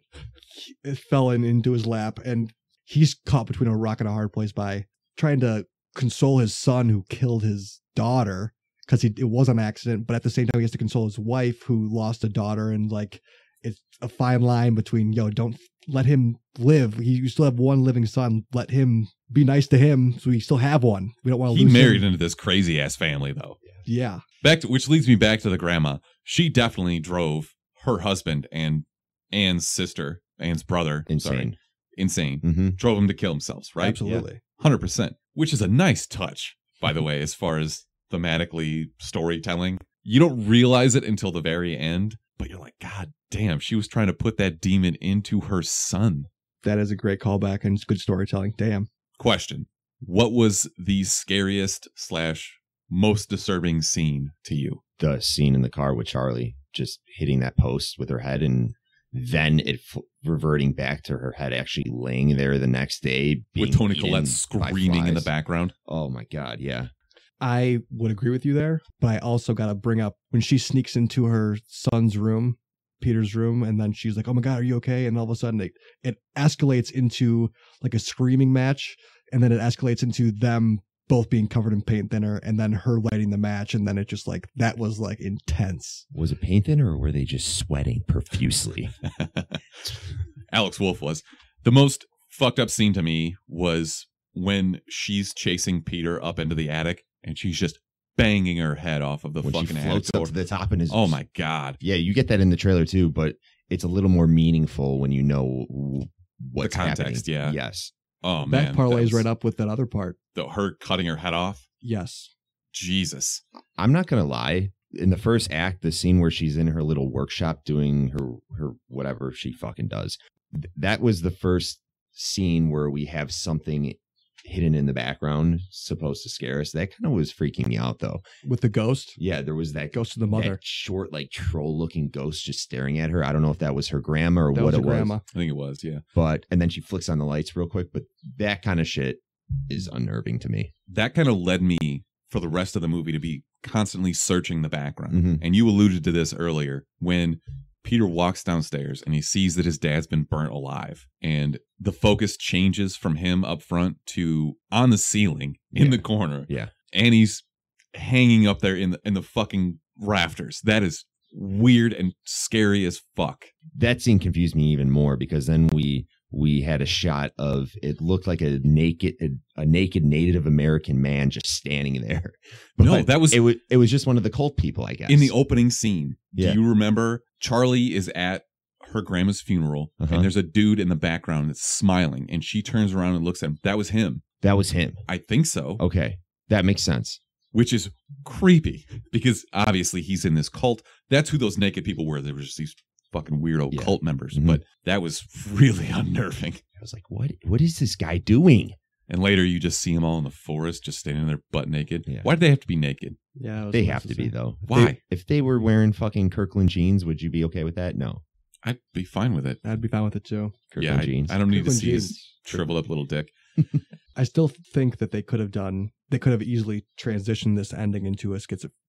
It fell into his lap, and he's caught between a rock and a hard place by trying to console his son who killed his daughter because it was an accident, but at the same time he has to console his wife who lost a daughter, and like it's a fine line between don't let him live. You still have one living son. Let him be nice to him, so we still have one. We don't want to lose him. He married into this crazy ass family though. Yeah. Which leads me back to the grandma. She definitely drove her husband and Anne's sister, Anne's brother, insane. Mm-hmm. Drove him to kill themselves, right? Absolutely. 100%. Which is a nice touch, by the way, as far as thematically storytelling. You don't realize it until the very end, but you're like, God damn, she was trying to put that demon into her son. That is a great callback and it's good storytelling. Damn. Question. What was the scariest / most disturbing scene to you? The scene in the car with Charlie just hitting that post with her head, and then it reverting back to her head actually laying there the next day with Toni Collette screaming in the background. Oh my God, yeah. I would agree with you there, but I also got to bring up when she sneaks into her son's room, Peter's room, and then she's like, "Oh my God, are you okay?" And all of a sudden it escalates into like a screaming match, and then it escalates into them both being covered in paint thinner, and then her lighting the match, and then it just like, that was like intense. Was it paint thinner or were they just sweating profusely? Alex Wolff was. The most fucked up scene to me was when she's chasing Peter up into the attic and she's just banging her head off of the fucking attic floats door. Up to the top and is oh my God. Yeah, you get that in the trailer too, but it's a little more meaningful when you know what's the context. happening. Yeah. Yes. Oh man, that parlays right up with that other part. Her cutting her head off. Yes. Jesus. I'm not gonna lie. In the first act, the scene where she's in her little workshop doing her whatever she fucking does, that was the first scene where we have something hidden in the background supposed to scare us. That kind of was freaking me out though. With the ghost? Yeah, there was that ghost of the mother. That short, like troll looking ghost just staring at her. I don't know if that was her grandma or what it was. I think it was, yeah. And then she flicks on the lights real quick, but that kind of shit is unnerving to me. That kind of led me for the rest of the movie to be constantly searching the background. Mm-hmm. And you alluded to this earlier when Peter walks downstairs and he sees that his dad's been burnt alive, and the focus changes from him up front to on the ceiling in the corner. Yeah. And he's hanging up there in the fucking rafters. That is weird and scary as fuck. That scene confused me even more because then we had a shot of, it looked like a naked Native American man just standing there. But no, that was it was just one of the cult people, I guess. In the opening scene. Yeah. Do you remember Charlie is at her grandma's funeral and there's a dude in the background that's smiling and she turns around and looks at him. That was him. That was him. I think so. Okay. That makes sense. Which is creepy because obviously he's in this cult. That's who those naked people were. They were just these fucking weirdo cult members. Mm-hmm. But that was really unnerving. I was like, what is this guy doing? And later you just see them all in the forest just standing there butt naked. Yeah. Why did they have to be naked? Yeah, they have to be though. Why? If they were wearing fucking Kirkland jeans, would you be okay with that? No. I'd be fine with it. I'd be fine with it too. Kirkland jeans. I don't need to see his shriveled up little dick. I still think that they could have easily transitioned this ending into a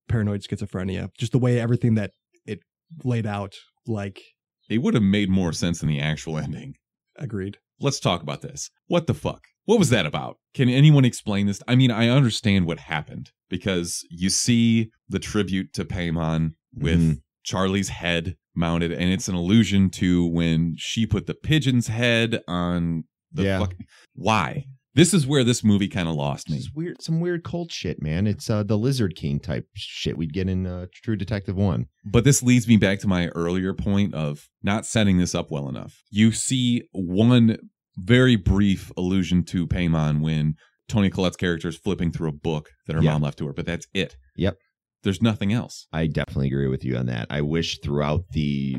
paranoid schizophrenia. Just the way everything that it laid out, like. It would have made more sense in the actual ending. Agreed. Let's talk about this. What the fuck? What was that about? Can anyone explain this? I mean, I understand what happened because you see the tribute to Paimon with Charlie's head mounted, and it's an allusion to when she put the pigeon's head on the fucking... Why? This is where this movie kind of lost me. It's weird, some weird cult shit, man. It's the Lizard King type shit we'd get in True Detective 1. But this leads me back to my earlier point of not setting this up well enough. You see one very brief allusion to Paimon when Toni Collette's character is flipping through a book that her mom left to her, but that's it. Yep. There's nothing else. I definitely agree with you on that. I wish throughout the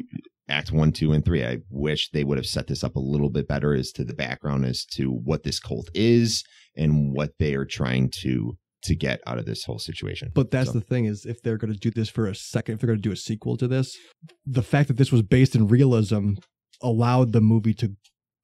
Act 1, 2, and 3, I wish they would have set this up a little bit better as to the background as to what this cult is and what they are trying to get out of this whole situation. But that's the thing is, if they're going to do this for a second, if they're going to do a sequel to this, the fact that this was based in realism allowed the movie to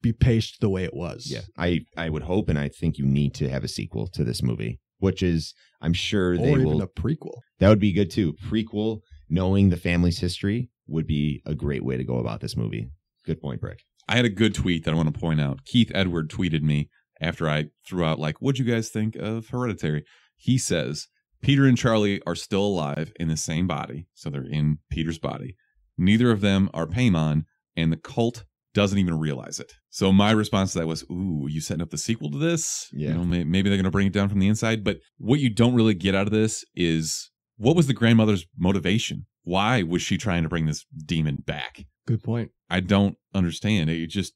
be paced the way it was. Yeah, I would hope, and I think you need to have a sequel to this movie, which is, I'm sure they will. Or even a prequel. That would be good too. Prequel, knowing the family's history, would be a great way to go about this movie. Good point, Brick. I had a good tweet that I want to point out. Keith Edward tweeted me after I threw out, like, what'd you guys think of Hereditary? He says, Peter and Charlie are still alive in the same body. So they're in Peter's body. Neither of them are Paimon, and the cult doesn't even realize it. So my response to that was, ooh, you setting up the sequel to this? Yeah. You know, maybe they're going to bring it down from the inside. But what you don't really get out of this is, what was the grandmother's motivation? Why was she trying to bring this demon back? Good point. I don't understand. You're just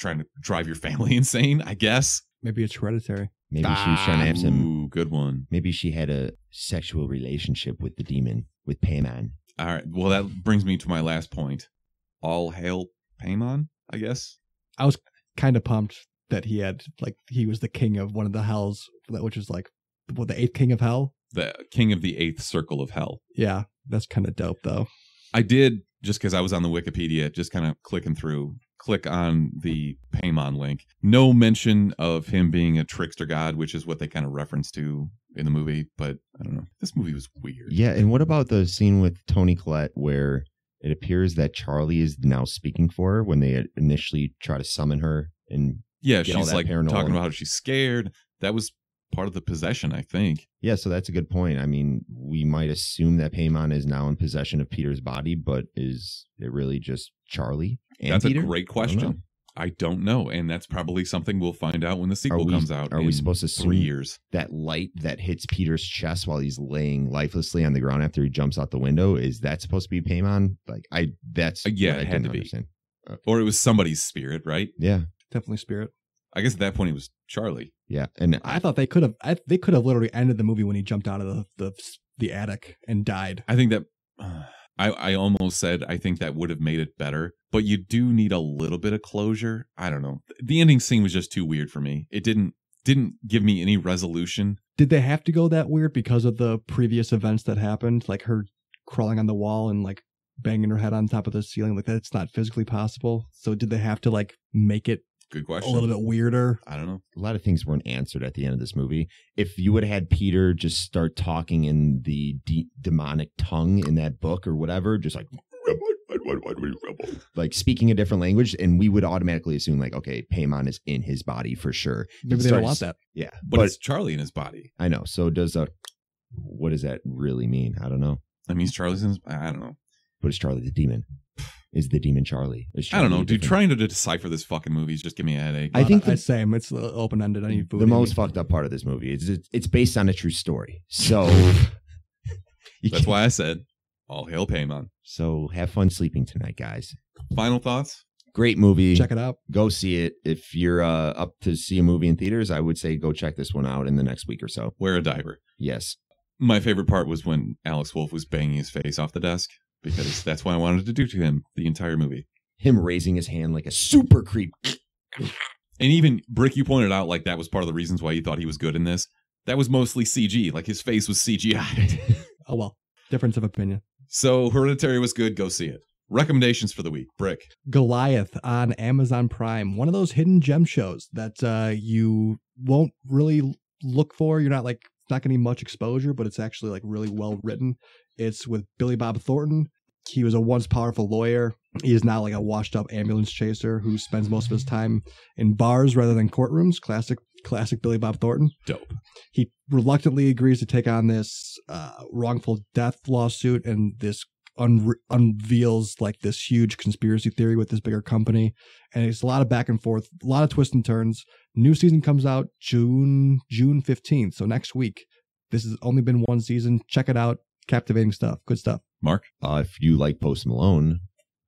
trying to drive your family insane, I guess. Maybe it's Hereditary. Maybe she was trying to have some. Ooh, good one. Maybe she had a sexual relationship with the demon, with Paimon. All right. Well, that brings me to my last point. All hail Paimon, I guess. I was kind of pumped that he was the king of one of the hells, which is like the 8th king of hell. The king of the 8th circle of hell. Yeah, that's kind of dope, though. I did, just because I was on the Wikipedia, just kind of click on the Paimon link. No mention of him being a trickster god, which is what they kind of reference to in the movie. But I don't know. This movie was weird. Yeah, and what about the scene with Toni Collette where it appears that Charlie is now speaking for her when they initially try to summon her? And yeah, she's like talking about how she's scared. That was part of the possession, I think. Yeah, so that's a good point. I mean, we might assume that Paimon is now in possession of Peter's body, but is it really just Charlie and That's Peter? a great question. I don't know, and that's probably something we'll find out when the sequel comes out. Are we supposed to assume 3 years? That light that hits Peter's chest while he's laying lifelessly on the ground after he jumps out the window, is that supposed to be Paimon? That's yeah, it had to be. Okay. Or it was somebody's spirit, right? Yeah, definitely spirit. I guess at that point it was Charlie. Yeah, and I thought they could have literally ended the movie when he jumped out of the attic and died. I think that I almost said I think that would have made it better, but you do need a little bit of closure. I don't know. The ending scene was just too weird for me. It didn't give me any resolution. Did they have to go that weird because of the previous events that happened, like her crawling on the wall and like banging her head on top of the ceiling? Like that's not physically possible. So did they have to like make it? Good question. A little bit weirder. I don't know. A lot of things weren't answered at the end of this movie. If you would have had Peter just start talking in the demonic tongue in that book or whatever, just like speaking a different language, and we would automatically assume like, okay, Paimon is in his body for sure. Maybe they don't want that. Yeah, but it's Charlie in his body. I know. So what does that really mean? I don't know. That means Charlie's in his, I don't know. But is Charlie the demon? Is the demon Charlie? I don't know, dude. Trying to decipher this fucking movie is just give me a headache. I think the same. It's open-ended. The most fucked up part of this movie is it's based on a true story. So that's why I said, all hail Paimon. So have fun sleeping tonight, guys. Final thoughts? Great movie. Check it out. Go see it. If you're up to see a movie in theaters, I would say go check this one out in the next week or so. Wear a diaper. Yes. My favorite part was when Alex Wolff was banging his face off the desk, because that's what I wanted to do to him the entire movie. Him raising his hand like a super creep. And even, Brick, you pointed out like that was part of the reasons why you thought he was good in this. That was mostly CG. Like his face was CGI. Oh, well. Difference of opinion. So Hereditary was good. Go see it. Recommendations for the week. Brick. Goliath on Amazon Prime. One of those hidden gem shows that you won't really look for. You're not getting much exposure, but it's actually like really well written. It's with Billy Bob Thornton. He was a once powerful lawyer. He is now like a washed up ambulance chaser who spends most of his time in bars rather than courtrooms. Classic Billy Bob Thornton. Dope. He reluctantly agrees to take on this wrongful death lawsuit and this unveils like this huge conspiracy theory with this bigger company, and it's a lot of back and forth, a lot of twists and turns. New season comes out June 15th, so next week. This has only been one season. Check it out. Captivating stuff. Good stuff. Mark? If you like Post Malone,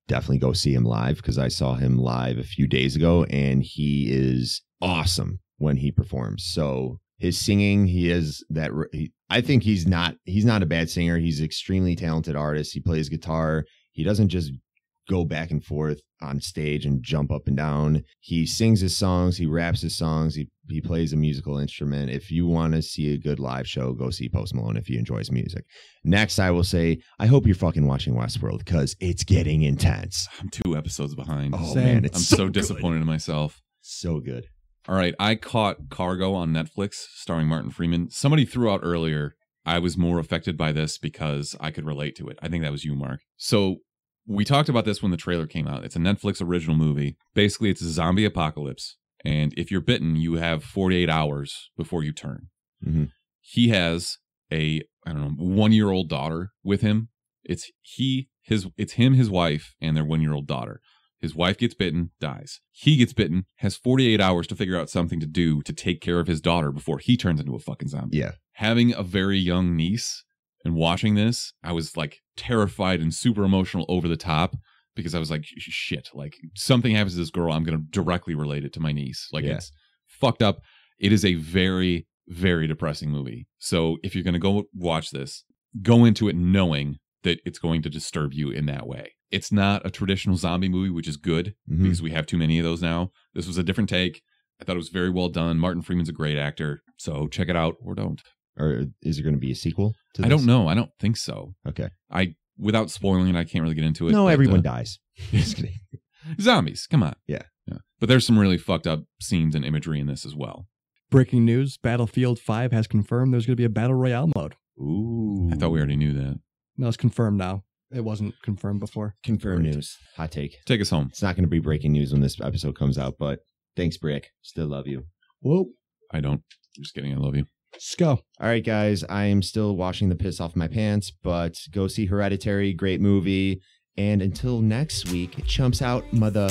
definitely go see him live, because I saw him live a few days ago, and he is awesome when he performs. So his singing, I think he's not a bad singer. He's an extremely talented artist. He plays guitar. He doesn't just go back and forth on stage and jump up and down. He sings his songs. He raps his songs. He plays a musical instrument. If you want to see a good live show, go see Post Malone if you enjoy his music. Next, I will say, I hope you're fucking watching Westworld, because it's getting intense. I'm 2 episodes behind. Oh, Same. man, I'm it's so disappointed in myself. So good. All right, I caught Cargo on Netflix, starring Martin Freeman. Somebody threw out earlier, I was more affected by this because I could relate to it. I think that was you, Mark. So we talked about this when the trailer came out. It's a Netflix original movie. Basically, it's a zombie apocalypse. And if you're bitten, you have 48 hours before you turn. Mm-hmm. He has a, 1-year-old daughter with him. It's him, his wife, and their 1-year-old daughter. His wife gets bitten, dies. He gets bitten, has 48 hours to figure out something to do to take care of his daughter before he turns into a fucking zombie. Yeah. Having a very young niece and watching this, I was like terrified and super emotional over the top, because I was like, shit, like something happens to this girl, I'm going to directly relate it to my niece. Like It's fucked up. It is a very, very depressing movie. So if you're going to go watch this, go into it knowing that it's going to disturb you in that way. It's not a traditional zombie movie, which is good, because we have too many of those now. This was a different take. I thought it was very well done. Martin Freeman's a great actor. So check it out or don't. Or is there going to be a sequel to this? I don't know. I don't think so. Okay. Without spoiling it, I can't really get into it. No, but, everyone dies. Just kidding. Zombies. Come on. Yeah. But there's some really fucked up scenes and imagery in this as well. Breaking news, Battlefield 5 has confirmed there's going to be a Battle Royale mode. Ooh. I thought we already knew that. No, it's confirmed now. It wasn't confirmed before. Confirmed news. Hot take. Take us home. It's not going to be breaking news when this episode comes out, but thanks, Brick. Still love you. Whoa. I don't. I'm just kidding. I love you. Let's go. All right, guys. I am still washing the piss off my pants, but go see Hereditary. Great movie. And until next week, chumps out, mother.